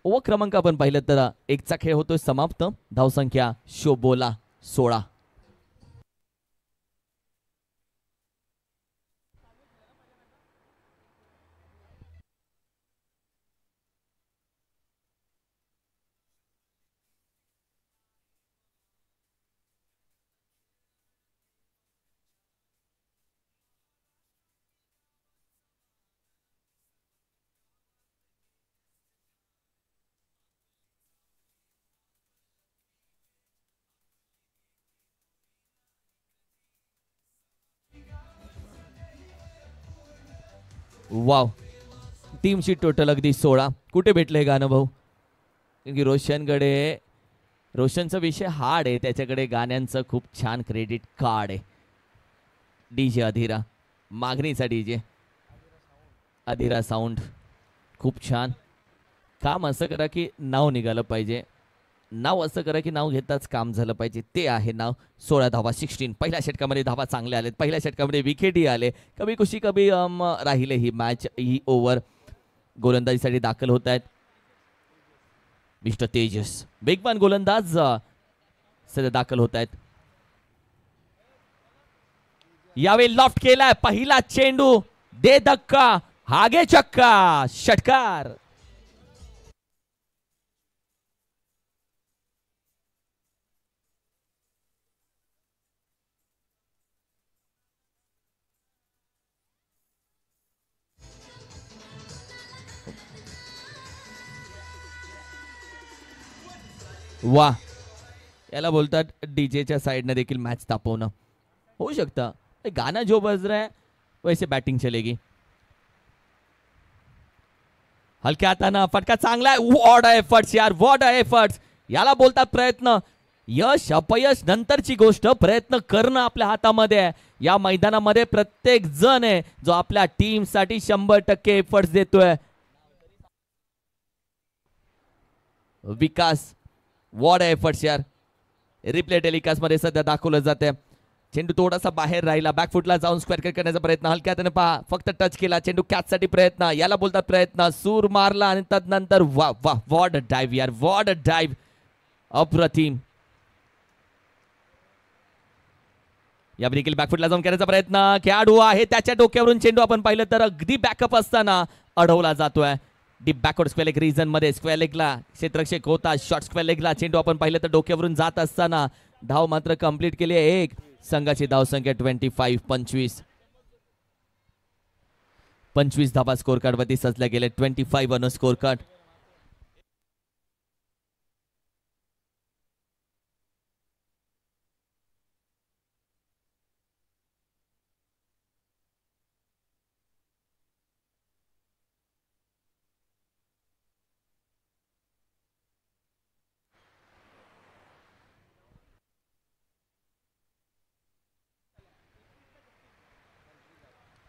ओव्हर क्रमांक आपण पाहिलं तर एकचा खेळ होतोय समाप्त. धावसंख्या शोबोला 16. वाव, टीमची टोटल अगदी 16. कुठे भेटलंय गाणं भाऊ? कारण की रोशनचा विषय हार्ड आहे, त्याच्याकडे गाण्यांचं खूप छान क्रेडिट कार्ड आहे. डीजे अधीरा, मागणीचा डीजे अधीरा साऊंड, खूप छान काम. असं करा की नाव निघालं पाहिजे, नाव असं करा की नाव घेताच काम झालं पाहिजे. ते आहे नाव. 16 धावा, 16. पहिल्या षटकामध्ये धावा चांगल्या आलेत, पहिल्या षटकामध्ये विकेटही आले. कभी खुशी कभी राहिले ही मॅच, ही ओव्हर. गोलंदाजीसाठी दाखल होत आहेत मिस्टर तेजस, वेगवान गोलंदाज सध्या दाखल होत आहेत. यावेळी लॉफ्ट केलाय, पहिला चेंडू, दे धक्का, हागे चक्का, षटकार. वा, याला बोलतात डीजेच्या साइडने देखील मॅच तापवणं. होऊ शकतं. गाना जो बज रहा है वैसे बॅटिंग चलेगी. हलक्या हातानं फटका चांगला आहे. वॉट एफर्ट्स यार, वॉट एफर्ट्स. याला बोलतात प्रयत्न. यश अपयश नंतरची गोष्ट, प्रयत्न करणं आपल्या हातामध्ये आहे. या मैदानामध्ये प्रत्येक जण आहे जो आपल्या टीम साठी 100% एफर्ट्स देतोय. विकास, वॉट एफर्ट्स यार. रिप्ले टेलिकास्ट मध्ये सध्या दाखवलं जाते. चेंडू थोडासा बाहेर राहिला, बॅकफुटला जाऊन स्क्वेअर कट करण्याचा प्रयत्न. हलक्या हाताने पहा, फक्त टच केला. चेंडू कॅच साठी प्रयत्न, याला बोलतात प्रयत्न. सूर मारला आणि तदनंतर वा वा, वॉट अ डाइव्ह यार, वॉट अ डाइव्ह. अप्रतिम. या देखील बॅकफुटला जाऊन करण्याचा प्रयत्न. खेळाडू आहे त्याच्या डोक्यावरून चेंडू आपण पाहिलं तर अगदी बॅकअप असताना अडवला जातोय. Deep backward square leg region मध्ये स्क्वेअर लेगला क्षेत्ररक्षक होता. शॉर्ट स्क्वेअर लेगला चेंडू आपण पाहिलं तर डोक्यावरून जात असताना धाव मात्र कंप्लीट केली आहे. एक संघाची धाव संख्या 25. 25 धावा स्कोर कार्ड वरती सजल्या गेले. 25 ऑन स्कोर कार्ड.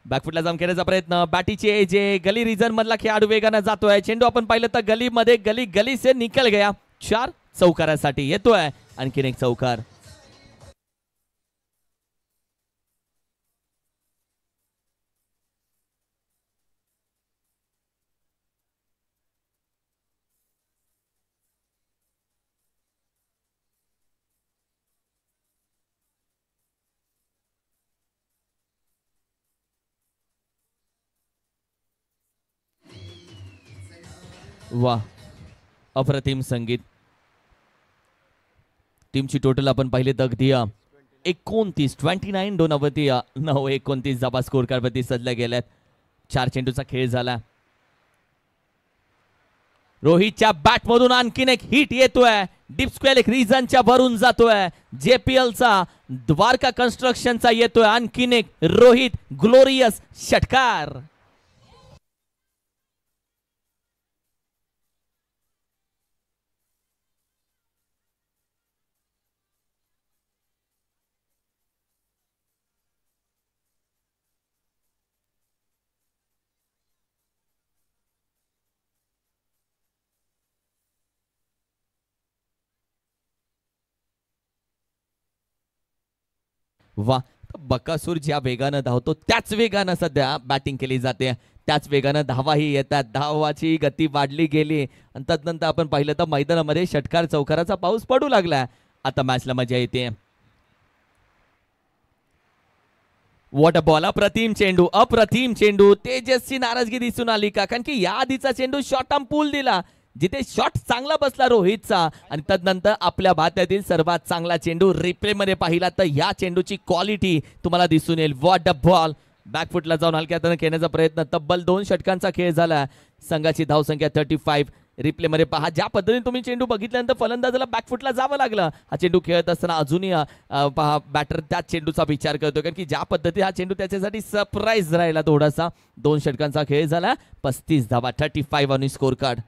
बॅकफुटला जाऊन खेळण्याचा प्रयत्न. बॅटीचे जे गली रिजन मधला खेळाडू वेगाने जातोय. चेंडू आपण पाहिलं तर गलीमध्ये गली से निकल गया. 4 चौकारासाठी येतोय आणखीन एक चौकार. वा, अप्रतिम संगीत. टीमची टोटल आपण पाहिले तर अगदी 29 दोनावती 9-29 धावा स्कोर कार्ड वरती सजल्या गेल्यात. 4 चेंडूचा खेळ झाला. रोहितच्या बॅट मधून आणखीन एक हिट येतोय. डीप स्क्वेअर एक रिजनच्या भरून जातोय. जेपीएलचा द्वारका कन्स्ट्रक्शनचा येतोय आणखीन एक रोहित ग्लोरियस षटकार. वा, बकासूर ज्या वेगानं धावतो त्याच वेगानं सध्या बॅटिंग केली जाते, त्याच वेगानं धावाही येतात, धावाची गती वाढली गेली आणि तदनंतर आपण पाहिलं तर मैदानामध्ये षटकार चौकाराचा पाऊस पडू लागला. आता मॅचला मजा येते. वॉट अ बॉल, अप्रतिम चेंडू, अप्रतिम चेंडू. तेजसची नाराजगी दिसून आली का? कारण की या आधीचा चेंडू शॉर्ट आर्म पूल दिला, जिथे शॉट चांगला बसला रोहितचा आणि तदनंतर आपल्या भात्यातील सर्वात चांगला चेंडू रिप्ले मध्ये पाहिला तर या चेंडूची क्वालिटी तुम्हाला दिसून येईल. वॉट अ बॉल, बॅकफुटला जाऊन हलक्या हाताने खेळण्याचा प्रयत्न. तब्बल 2 षटकांचा खेळ झाला. संघाची धावसंख्या 35. रिप्ले मध्ये पहा ज्या पद्धतीने तुम्ही चेंडू बघितल्यानंतर फलंदाजाला बॅकफुटला जावं लागलं. हा चेंडू खेळत असताना अजूनही पहा बॅटर त्याच चेंडूचा विचार करतो, कारण की ज्या पद्धतीने हा चेंडू त्याच्यासाठी सरप्राईज राहिला थोडासा. 2 षटकांचा खेळ झाला. 35 धावा, 35 ऑन स्कोर कार्ड.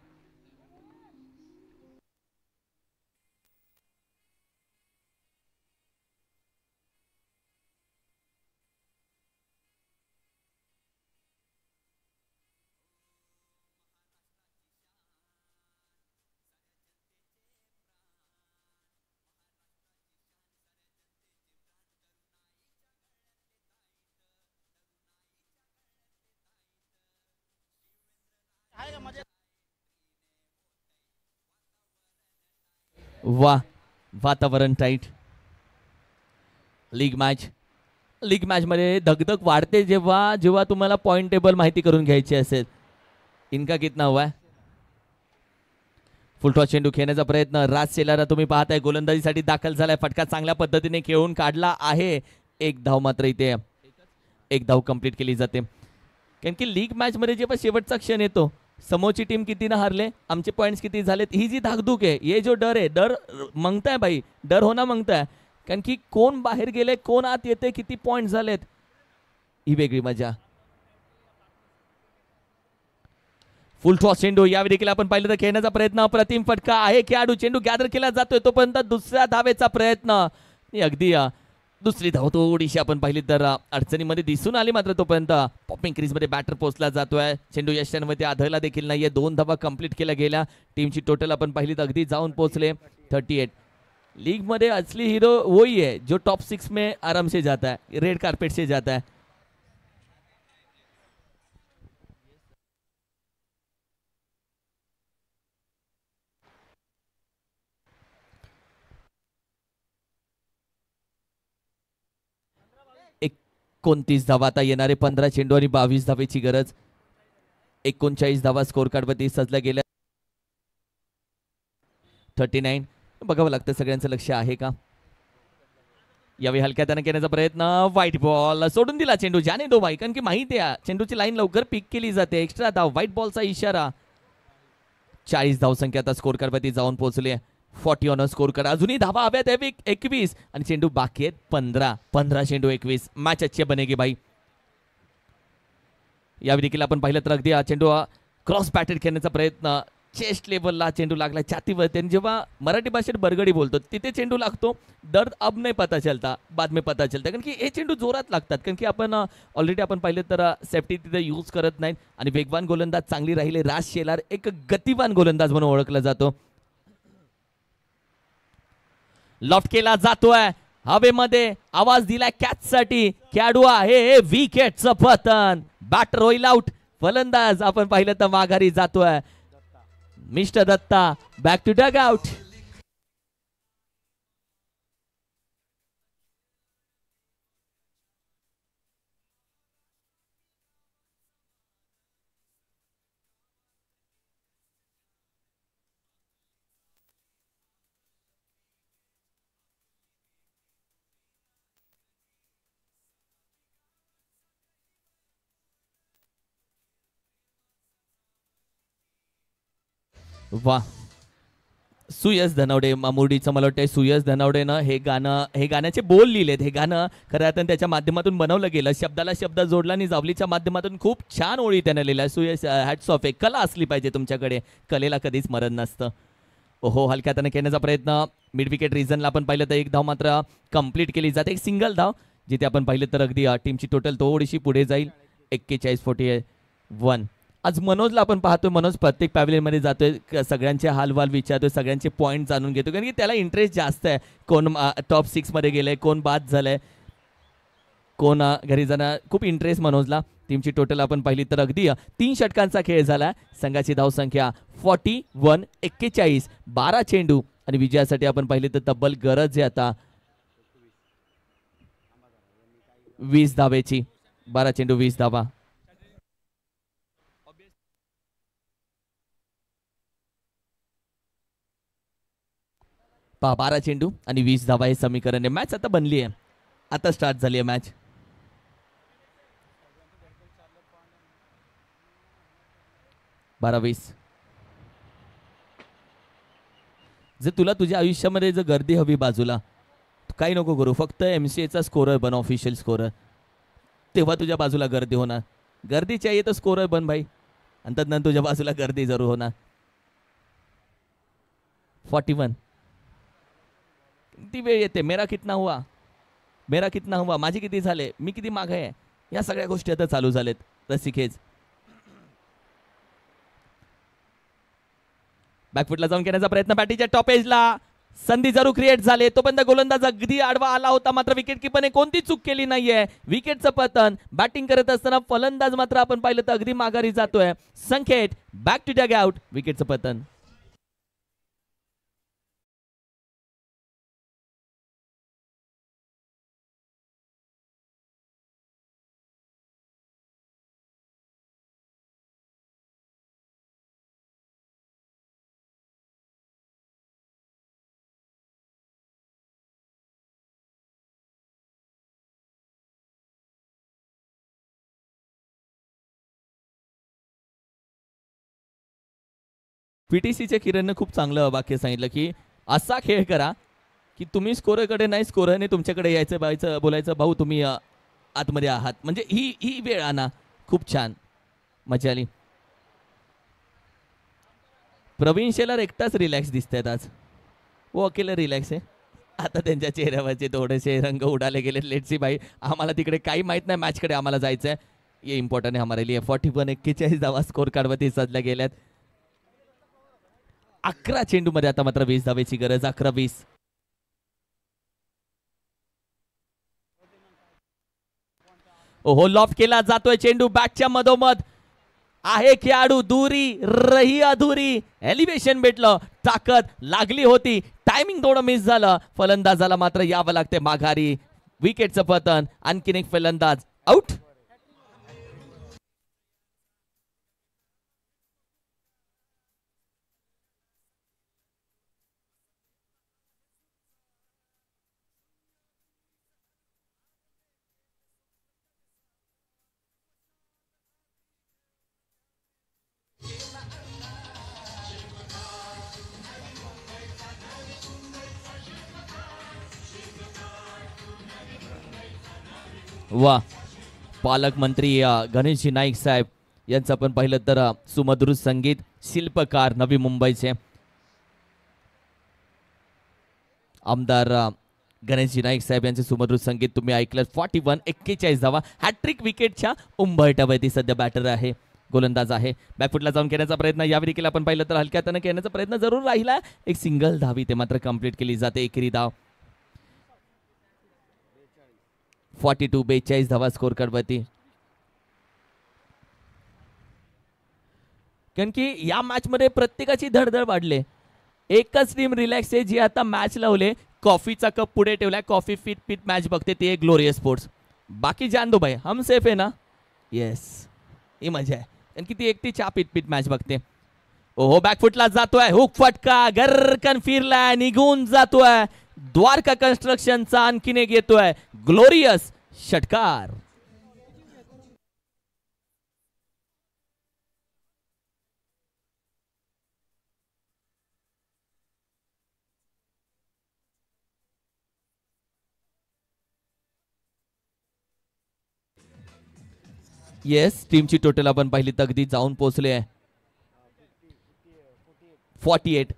वा, वातावरण टाईट. लीग मॅच मध्ये धगधग वाढते जेव्हा जेव्हा तुम्हाला पॉइंट टेबल माहिती करून घ्यायची असेल. इनका कितना हुआ है? फुलटॉस चेंडू खेळण्याचा प्रयत्न. राज सेलारा तुम्ही पाहताय गोलंदाजीसाठी दाखल झालाय. फटका चांगल्या पद्धतीने खेळून काढला आहे. 1 धाव मात्र इथे 1 धाव कंप्लीट केली जाते. कारण की लीग मॅच मध्ये जेव्हा शेवटचा क्षण येतो, समोरची टीम कितीनं हारले, आमचे पॉइंट्स किती झालेत, ही जी धाकधूक आहे, ये जो डर आहे, डर मांगताय भाई, डर होना मांगताय. कारण की कोण बाहेर गेले, कोण आत येते, किती पॉइंट झालेत, ही वेगळी मजा. फुल टॉस चेंडू यावेळी देखील आपण पाहिलं तर खेळण्याचा प्रयत्न. अप्रतिम फटका आहे. खेळाडू चेंडू गॅदर केला जातोय तोपर्यंत दुसऱ्या धावेचा प्रयत्न. अगदी दुसरी धाव थोडीशी आपण पाहिली तर अडचणीमध्ये दिसून आली, मात्र तोपर्यंत पॉपिंग क्रीज मध्ये बॅटर पोहोचला जातोय. चेंडू यशांमध्ये आढळला देखील नाहीये. 2 धावा कंप्लीट केल्या गेल्या. टीमची टोटल आपण पाहिली तर अगदी जाऊन पोहोचले 38. लीग मध्ये असली हीरो वही है जो टॉप 6 में आराम से जाता है, रेड कार्पेट से जाता है. कोणतीस धावा, आता येणारे 15 चेंडू आणि 22 धावेची गरज. 39 धावा स्कोर कार्ड वरती सजल्या गेल्या. 39. बघावं लागतं सगळ्यांचं लक्ष आहे का. यावेळी हलक्या त्यानं केल्याचा प्रयत्न. व्हाईट बॉल सोडून दिला चेंडू. जाने दो भाई, कारण की माहिती आहे चेंडूची लाईन लवकर पिक केली जाते. एक्स्ट्रा धाव, व्हाईट बॉलचा इशारा. 40 धावसंख्या आता स्कोर कार्ड वरती जाऊन पोहोचले. 40 ऑन स्कोर कार्ड. अजूनही धावा हव्यात 21 आणि चेंडू बाकी आहेत 15 चेंडू 21. मॅच अच्छी बनेगी भाई. यावेळी देखील आपण पाहिलं तर अगदी हा चेंडू क्रॉस बॅटेड खेळण्याचा प्रयत्न. चेस्ट लेवलला चेंडू लागला, छातीवर. त्यांनी जेव्हा मराठी भाषेत बरगडी बोलतो तिथे चेंडू लागतो. दर्द अब नाही पता चलता, बाद में पता चलता. कारण की हे चेंडू जोरात लागतात, कारण की आपण ऑलरेडी आपण पाहिलं तर सेफ्टी तिथे यूज करत नाहीत. आणि वेगवान गोलंदाज चांगली राहिले. राज शेलार एक गतिवान गोलंदाज म्हणून ओळखला जातो. लॉफ्ट केला जातोय हवेमध्ये. आवाज दिलाय कॅच साठी. खेळाडू आहे विकेटचं पतन. बॅटर होईल आउट. फलंदाज आपण पाहिलं तर माघारी जातोय. Mister Datta back to dugout. वा, सुयश धनवडे मामुर्डीचं, मला वाटतं सुयश धनवडेनं हे गाण्याचे बोल लिहिलेत. हे गाणं खरं अर्थानं त्याच्या माध्यमातून बनवलं गेलं. शब्दाला शब्द जोडला आणि जावलीच्या माध्यमातून खूप छान ओळी त्यानं लिहिल्या. सुयश हॅट्स ऑफ आहे. कला असली पाहिजे तुमच्याकडे, कलेला कधीच मरण नसतं. ओहो, हलक्या त्यानं खेळण्याचा प्रयत्न. मिड विकेट रिझनला आपण पाहिलं तर 1 धाव मात्र कंप्लीट केली जाते. एक सिंगल धाव, जिथे आपण पाहिलं तर अगदी टीमची टोटल थोडीशी पुढे जाईल. 41-41. आज मनोजला आपण पाहतोय. मनोज प्रत्येक पॅव्हलियन मध्ये जातोय, सगळ्यांचे हालवाल विचारतोय, सगळ्यांचे पॉईंट जाणून घेतो, कारण की त्याला इंटरेस्ट जास्त आहे. कोण टॉप 6 मध्ये गेलंय, कोण बाद झालंय. कोण घरी जाणार खूप इंटरेस्ट मनोजला. टीमची टोटल आपण पाहिली तर अगदी 3 षटकांचा खेळ झाला. संघाची धावसंख्या 41-41, 12 चेंडू आणि विजयासाठी आपण पाहिले तर तब्बल गरज आहे आता 20 धावेची. 12 चेंडू 20 धावा. 12 चेंडू आणि 20 धावा हे समीकरण आहे. मॅच आता बनली आहे, आता स्टार्ट झाली आहे मॅच. बारा 20. जर तुला तुझ्या आयुष्यामध्ये जर गर्दी हवी बाजूला, काही नको करू, फक्त MCAचा स्कोरर बन, ऑफिशियल स्कोरर. तेव्हा तुझ्या बाजूला गर्दी होणार. गर्दी चाहिए तर स्कोरर बन भाई, आणि त्यानंतर तुझ्या बाजूला गर्दी जरूर होणार. 41. किती वेळ येते, मेरा कितना हुआ, मेरा कितना हुआ, माझे किती झाले, मी किती मागे आहे, या सगळ्या गोष्टी आता चालू झालेत. रसिकेज बॅकफुटला जाऊन घेण्याचा प्रयत्न, बॅटीच्या टॉप एजला संधी जरूर क्रिएट झाले. तोपर्यंत गोलंदाज अगदी आडवा आला होता, मात्र विकेट किपरने कोणती चूक केली नाहीये. विकेटचं पतन. बॅटिंग करत असताना फलंदाज मात्र आपण पाहिलं तर अगदी माघारी जातोय. संकेत बॅक टू डग आउट. विकेटचं पतन. PTCच्या किरणने खूप चांगलं वाक्य सांगितलं की असा खेळ करा की तुम्ही स्कोरकडे नाही, स्कोरने तुमच्याकडे यायचं बोलायचं भाऊ तुम्ही आतमध्ये आहात. म्हणजे ही वेळ आणा. खूप छान, मजा आली. प्रवीण शेलार एकटाच रिलॅक्स दिसतायत आज. वो अकेला रिलॅक्स आहे. आता त्यांच्या चेहऱ्यावरचे थोडेसे रंग उडाले गेले. लेट्स सी भाई, आम्हाला तिकडे काही माहित नाही, मॅचकडे आम्हाला जायचं आहे. ये इम्पॉर्टंट आहे हमारे लिए. 41-41 धावा स्कोर कार्डवरती सजल्या गेल्यात. 11 चेंडू मध्ये आता मात्र 20 धावेची गरज. 11-20. ओहो, लॉफ्ट केला जातोय चेंडू बॅटच्या मधोमध आहे. खेळाडू दुरी रही अधुरी. एलिव्हेशन भेटलं, ताकद लागली होती, टायमिंग थोडं मिस झालं. फलंदाजाला मात्र यावं लागते माघारी. विकेटचं पतन. आणखीन एक फलंदाज आउट. वा, पालकमंत्री गणेशजी नाईक साहेब यांचं आपण पाहिलं तर सुमधुर संगीत शिल्पकार नवी मुंबईचे आमदार गणेशजी नाईक साहेब यांचे सुमधुर संगीत तुम्ही ऐकलं. 41-41 धावा. हॅट्रिक विकेटच्या उंबरठ्यावरती सध्या बॅटर आहे, गोलंदाज आहे. बॅकफुटला जाऊन खेळण्याचा प्रयत्न यावेळी केला. आपण पाहिलं तर हलक्या हाताने खेळण्याचा प्रयत्न जरूर राहिला. एक सिंगल धावी ते मात्र कंप्लीट केली जाते. एकेरी धाव. 42-42 धावा स्कोर कार्डवरती. कारण की या मॅच मध्ये प्रत्येकाची धडधड वाढले. एकच टीम रिलॅक्स आहे जी आता मॅच लावले. कॉफीचा कप पुढे ठेवलाय. कॉफी फिट मॅच बघते ती एक ग्लोरियस स्पोर्ट्स. बाकी जान दो भाई, हम सेफ है ना. येस, ही मजा आहे. कारण की ती एकटी चहा पिट मॅच बघते. ओहो, बॅकफुटला जातोय. हुक फटका गरकन फिरलाय, निघून जातोय. द्वारका कन्स्ट्रक्शनचा आणखीन एक येतोय ग्लोरियस षटकार. येस, टीमची टोटल आपण पाहिली तर अगदी जाऊन पोहोचले आहे 48.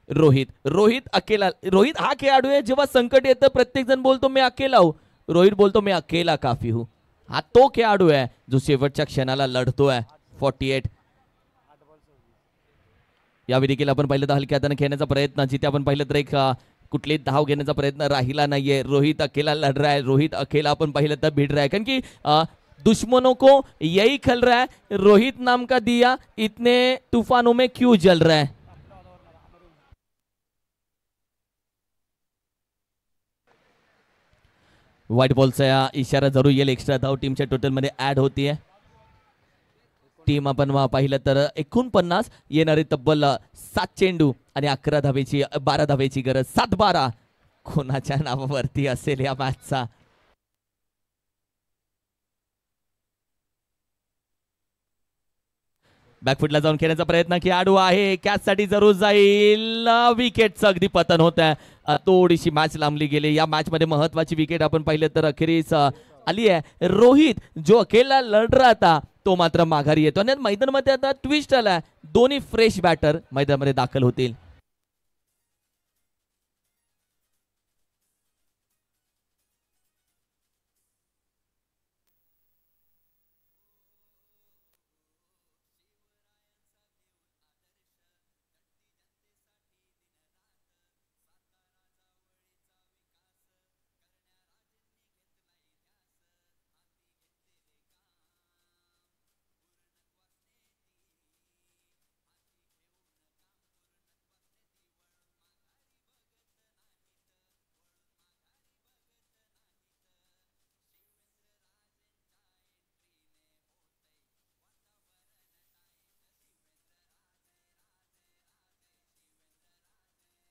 रोहित अकेला. रोहित हा खेळाडू आहे जेव्हा संकट येतं प्रत्येक जण बोलतो मी अकेला हूं. रोहित बोलतो मी अकेला काफी हूं. हा तो खेळाडू आहे जो शेवटच्या क्षणाला लढतोय. 48. या देखील आपण पाहिलं तर हलक्या हाताने खेळण्याचा प्रयत्न, जिथे आपण पाहिलं तर एक कुठली धाव घेण्याचा प्रयत्न राहिला नाहीये. रोहित अकेला लढ रहा है. रोहित अकेला आपण पाहिलं तर भिड रहा है, कारण की दुश्मनों को यही खल रहा है, रोहित नाम का दिया इतने तूफानों में क्यों जल रहा है. व्हाईट बॉलचा इशारा जरूर येईल. एक्स्ट्रा धाव टीमच्या टोटल मध्ये ऍड होतीये. टीम आपण पाहिलं तर 49 येणारे तब्बल 7 चेंडू आणि 12 धावेची गरज. 7-12 कोणाच्या नावावरती असेल या मॅचचा. बॅकफुटला जाऊन खेळण्याचा प्रयत्न खेळाडू आहे, कॅच साठी जरूर जाईल. विकेटचं अगदी पतन होत आहे. थोडीशी मॅच लांबली गेली. या मॅच मध्ये महत्वाची विकेट आपण पाहिलं तर अखेरीस आली आहे. रोहित जो अकेला लढ रहा था तो मात्र माघारी येतो आणि मैदानामध्ये आता ट्विस्ट आलाय. दोन्ही फ्रेश बॅटर मैदानामध्ये दाखल होतील.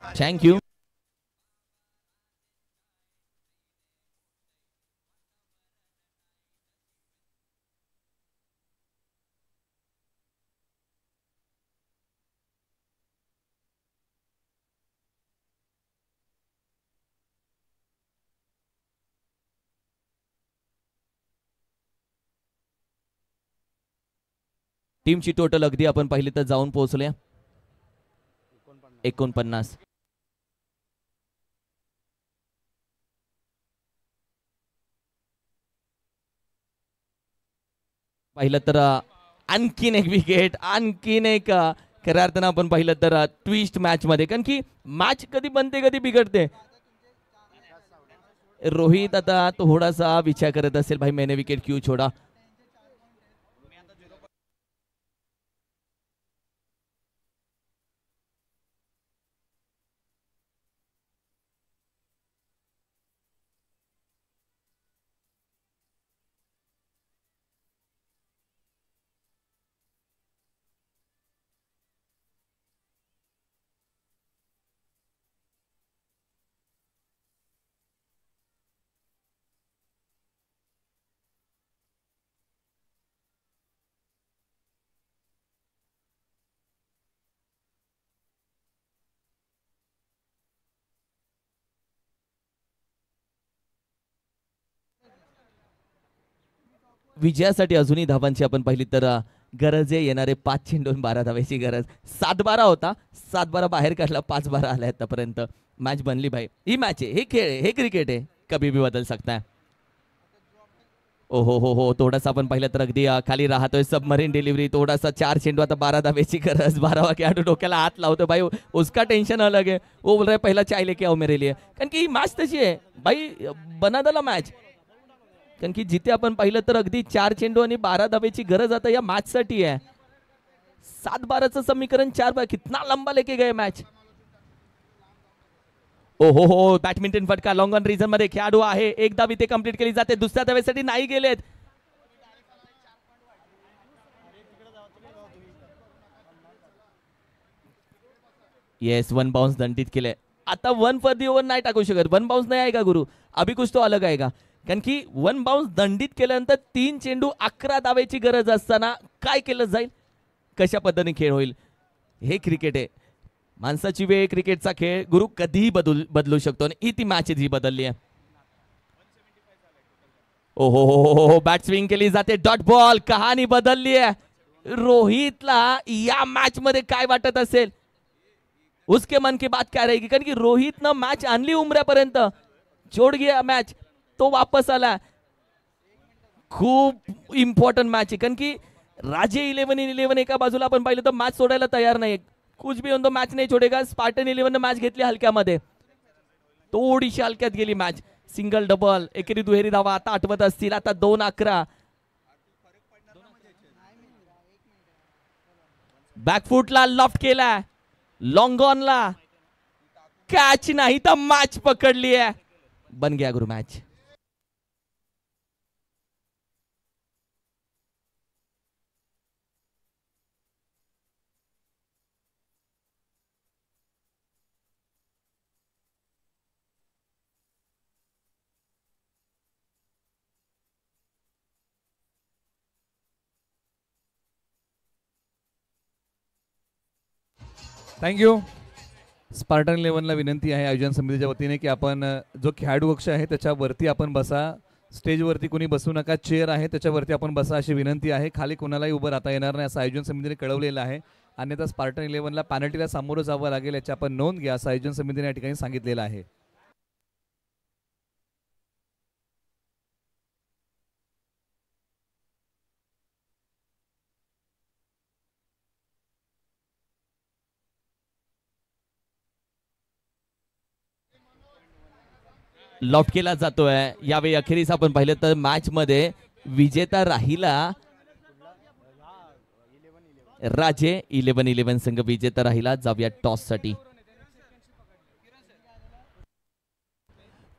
थँक्यू. टीमची टोटल अगदी आपण पाहिली तर जाऊन पोहोचले 49. पाहिलं तर आणखीन एक विकेट, आणखीन एक खऱ्या अर्थानं आपण पाहिलं तर ट्विस्ट मॅच मध्ये, कारण की मॅच कधी बनते कधी बिघडते. रोहित आता थोडासा विचार करत असेल, भाई मैंने विकेट क्यों छोड़ा. विजयासाठी अजूनही धावांची आपण पाहिली तर गरज आहे. येणारे 5 चेंडू 12 धावांची गरज. 7-12 होता, 7-12 बाहेर काढला, 5-12 आलाय आतापर्यंत. मॅच बनली भाई. ही मॅच आहे, हे खेळ आहे, हे क्रिकेट आहे, कभी भी बदल सकता है. ओहो हो, थोडासा आपण पाहिलं तर अगदी खाली राहतोय सबमरीन डिलिव्हरी. थोडासा 4 चेंडू आता 12 धावेची गरज. 12वा खेळाडू डोक्याला हात लावतो भाई, उसका टेंशन अलग है. वो बोल रहा है पहला चाय लेके आओ मेरे लिए, कारण की मॅच तशी आहे भाई, बना दला मॅच. कारण की जिथे आपण पाहिलं तर अगदी 4 चेंडू आणि 12 धावेची गरज आता या मॅच साठी आहे. 7-12चं समीकरण 4 कितना लंबा लेके गए मॅच. ओहो हो, बॅडमिंटन फटका लॉंग ऑन रिझन मध्ये खेळाडू आहे. एक धाव इथे कंप्लीट केली जाते, दुसऱ्या धावेसाठी नाही गेलेत. येस, 1 बाउन्स दंडित केले. आता 1 फॉर दी ओव्हर नाही टाकू शकत. 1 बाउन्स नाही आहे का गुरु, अभी कुछ तो अलग आहे का. कारण की 1 बाउन्स दंडित केल्यानंतर 3 चेंडू 11 धावेची गरज असताना काय केलं जाईल, कशा पद्धतीने खेळ होईल. हे क्रिकेट आहे, माणसाची वेळ, क्रिकेटचा खेळ गुरु कधीही बदलू शकतो आणि ही ती मॅच जी बदलली आहे. ओहो हो, बॅट स्विंग केली जाते, डॉट बॉल, कहाणी बदलली आहे. रोहितला या मॅच मध्ये काय वाटत असेल, उसके मन की बात काय रहेगी. कारण की रोहितनं मॅच आणली उमऱ्यापर्यंत, छोड गया मॅच, तो वापस आला. खूप इम्पॉर्टंट मॅच आहे, कारण की राजे 11 एका बाजूला आपण पाहिलं तर मॅच सोडायला तयार नाही. कुछ भी हो तो मॅच नाही छोडेगा. स्पार्टन 11 मॅच घेतली हलक्यामध्ये. थोडीशी हलक्यात गेली मॅच. सिंगल डबल एकेरी दुहेरी धावा आता आठवत असतील. आता 2-11. बॅकफुटला लॉफ्ट केला, लॉंग ऑनला कॅच नाही तर मॅच पकडली आहे. बन गया गुरु मॅच. थँक्यू. स्पार्टन 11ला विनंती आहे आयोजन समितीच्या वतीने की आपण जो खेळाडू कक्ष आहे त्याच्यावरती आपण बसा. स्टेजवरती कोणी बसू नका. चेअर आहे त्याच्यावरती आपण बसा अशी विनंती आहे. खाली कोणालाही उभं राहता येणार नाही असं आयोजन समितीने कळवलेलं आहे. अन्यथा स्पार्टन 11ला पॅनल्टीला सामोरं जावं लागेल याची आपण नोंद घ्या असं आयोजन समितीने या ठिकाणी सांगितलेलं आहे. लॉफ्ट केला जातोय. यावेळी अखेरीस आपण पाहिलं तर मॅच मध्ये विजेता राहिला राजे. 11-11 संघ विजेता राहिला. जाऊया टॉस साठी.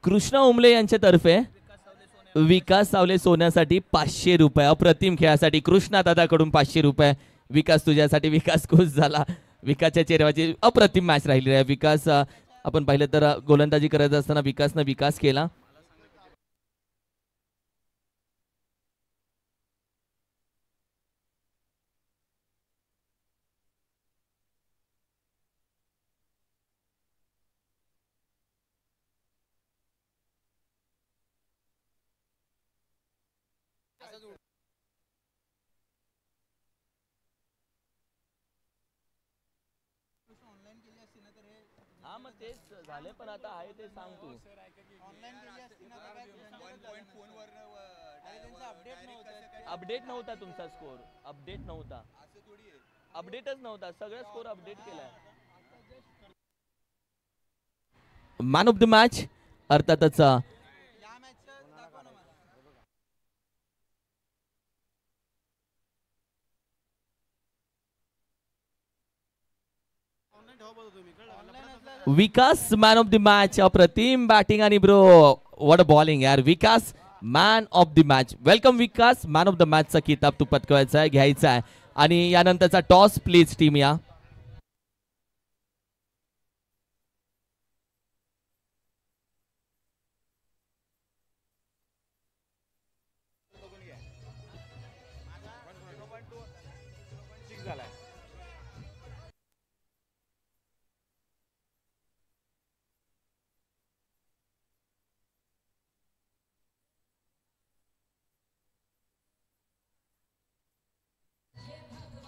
कृष्णा उमले यांच्यातर्फे विकास सावले सोन्यासाठी 500 रुपये. अप्रतिम खेळासाठी कृष्णा दादाकडून 500 रुपये. विकास तुझ्यासाठी. विकास खुश झाला. विकासच्या चेहऱ्यावरची अप्रतिम मॅच राहिली आहे. विकास आपण पाहिलं तर गोलंदाजी करत असताना विकासनं विकास केला. हा मग तेच झाले पण आता आहे ते सांग तू. अपडेट नव्हता तुमचा स्कोर. अपडेट नव्हता. अपडेटच नव्हता. सगळा स्कोर अपडेट केलाय. मॅन ऑफ द मॅच अर्थातच Vikas man of the match. अप्रतिम बॅटिंग आणि ब्रो व्हॉट अ बॉलिंग यार. Vikas man of the match. Welcome Vikas. Man of the मॅचचा किताब तू पटकवायचा आहे, घ्यायचा आहे. आणि यानंतरचा टॉस प्लीज टीम या.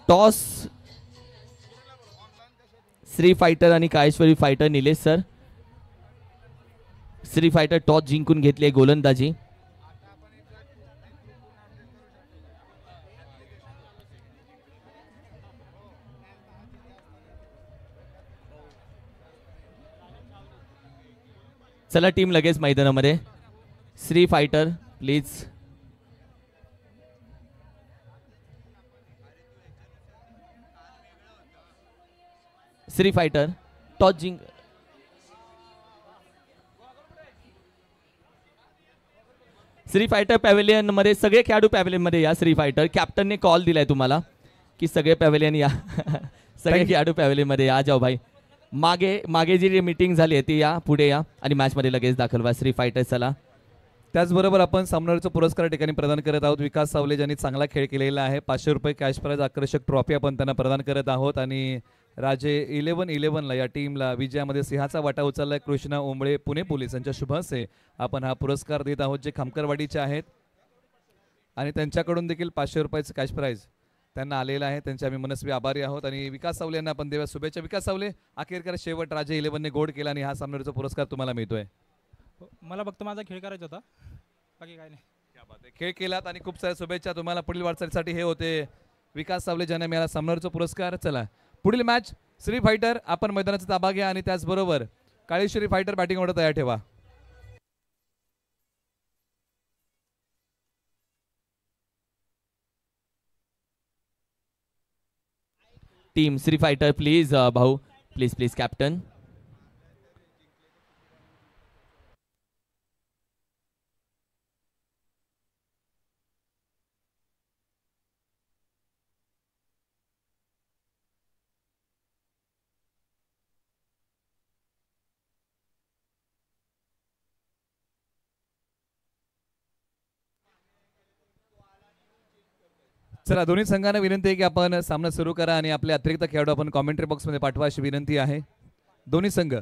टॉस श्री फायटर आणि Kaleshwari fighter. Nilesh sir. Shri fighter toss जिंकून घेतली गोलंदाजी. चला टीम लगेच मैदानामध्ये. Shri fighter please. Shri fighter toss zinc. Shri fighter pavilion मध्ये सगळे खेळाडू पॅव्हेलियन मध्ये या. श्री फायटर कॅप्टनने कॉल दिलाय तुम्हाला की सगळे पॅव्हेलियन या. सगळे खेळाडू पॅव्हेलियन मध्ये या. जाओ भाई. मागे जी मीटिंग झाली आहे ती या. पुढे या आणि मॅच मध्ये लगेच दाखल व्हा. श्री फायटर चला. त्याचबरोबर आपण सामनावीरचा पुरस्कार ठिकाणी प्रदान करत आहोत. विकास सावले ज्यांनी चांगला खेळ केलेला आहे. 500 रुपये कॅश प्राइज आकर्षक ट्रॉफी आपण त्यांना प्रदान करत आहोत. आणि राजे 11-11ला या टीमला विजयामध्ये सिंहाचा वाटा उचललाय कृष्णा उमळे पुणे पोलीस यांच्या शुभ हस्ते आपण हा पुरस्कार देत आहोत, जे खामकरवाडीचे आहेत. आणि त्यांच्याकडून देखील 500 रुपयाचं कॅश प्राइज त्यांना आलेलं आहे. त्यांचे आम्ही मनस्वी आभारी आहोत. आणि विकास सावले यांना आपण देऊया शुभेच्छा. विकास सावले अखेरकर शेवट राजे 11ने गोड केला आणि हा सामनावीरचा पुरस्कार तुम्हाला मिळतोय. मला फक्त माझा खेळ करायचा होता, बाकी काय नाही. खेळ केलात आणि खूप साऱ्या शुभेच्छा तुम्हाला पुढील वाटचालीसाठी. हे होते विकास सावले ज्यांना मिळाला सामनावीरचा पुरस्कार. चला पुढील मॅच श्री फायटर. आपण मैदानाचा ताबा घ्या आणि त्याचबरोबर काळेश्वरी फायटर बॅटिंग ऑर्डर तयार ठेवा. टीम श्री फायटर प्लीज भाऊ प्लीज प्लीज कॅप्टन. चला दोन्ही संघांना विनंती आहे की आपण सामना सुरू करा आणि आपले अतिरिक्त खेळाडू आपण कॉमेंट्री बॉक्समध्ये पाठवा अशी विनंती आहे. दोन्ही संघ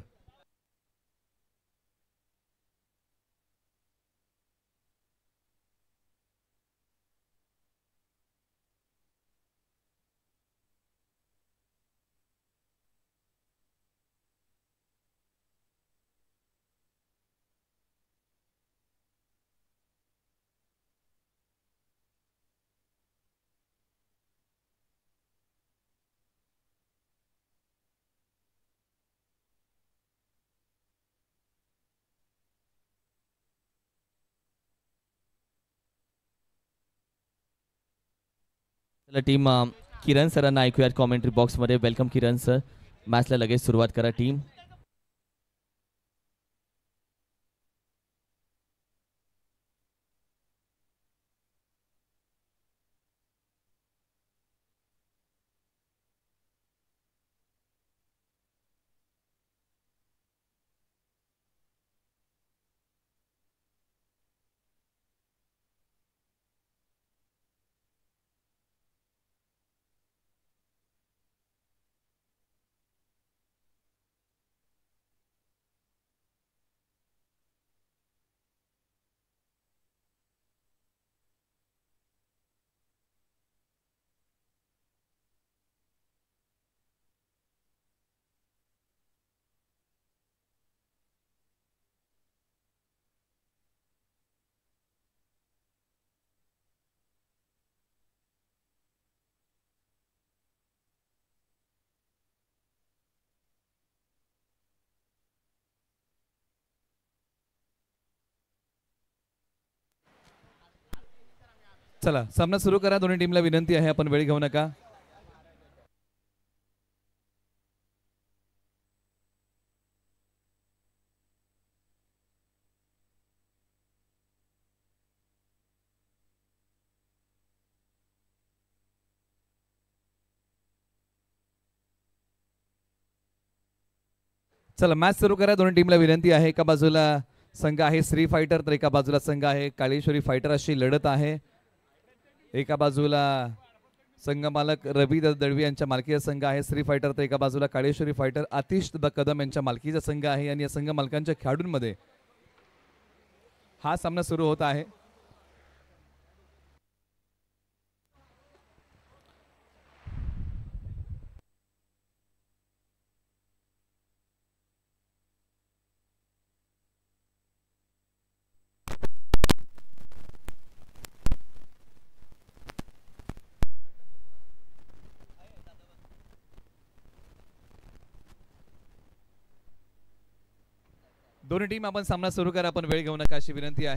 चला टीम किरण सरांना ऐकूयात कॉमेंट्री बॉक्समध्ये. वेलकम किरण सर. मॅचला लगेच सुरुवात करा टीम. चला सामना सुरू करा. दोन्ही टीमला विनंती आहे आपण वेळ घेऊ नका. चला मॅच सुरू करा. दोन्ही टीमला विनंती आहे. एका बाजूला संघ आहे श्री फायटर तर एका बाजूला संघ आहे काळेश्वरी फायटर अशी लढत आहे. एका बाजूला संघ मालक रवी दळवी यांच्या मालकीचा संघ आहे श्री फायटर तर एका बाजूला काळेश्वरी फायटर आतिश कदम यांच्या मालकीचा संघ आहे. आणि या संघ मालकांच्या खेळाडूंमध्ये हा सामना सुरू होत आहे. दोन्ही टीम आपण सामना सुरू करा. आपण वेळ घेऊ नका अशी विनंती आहे.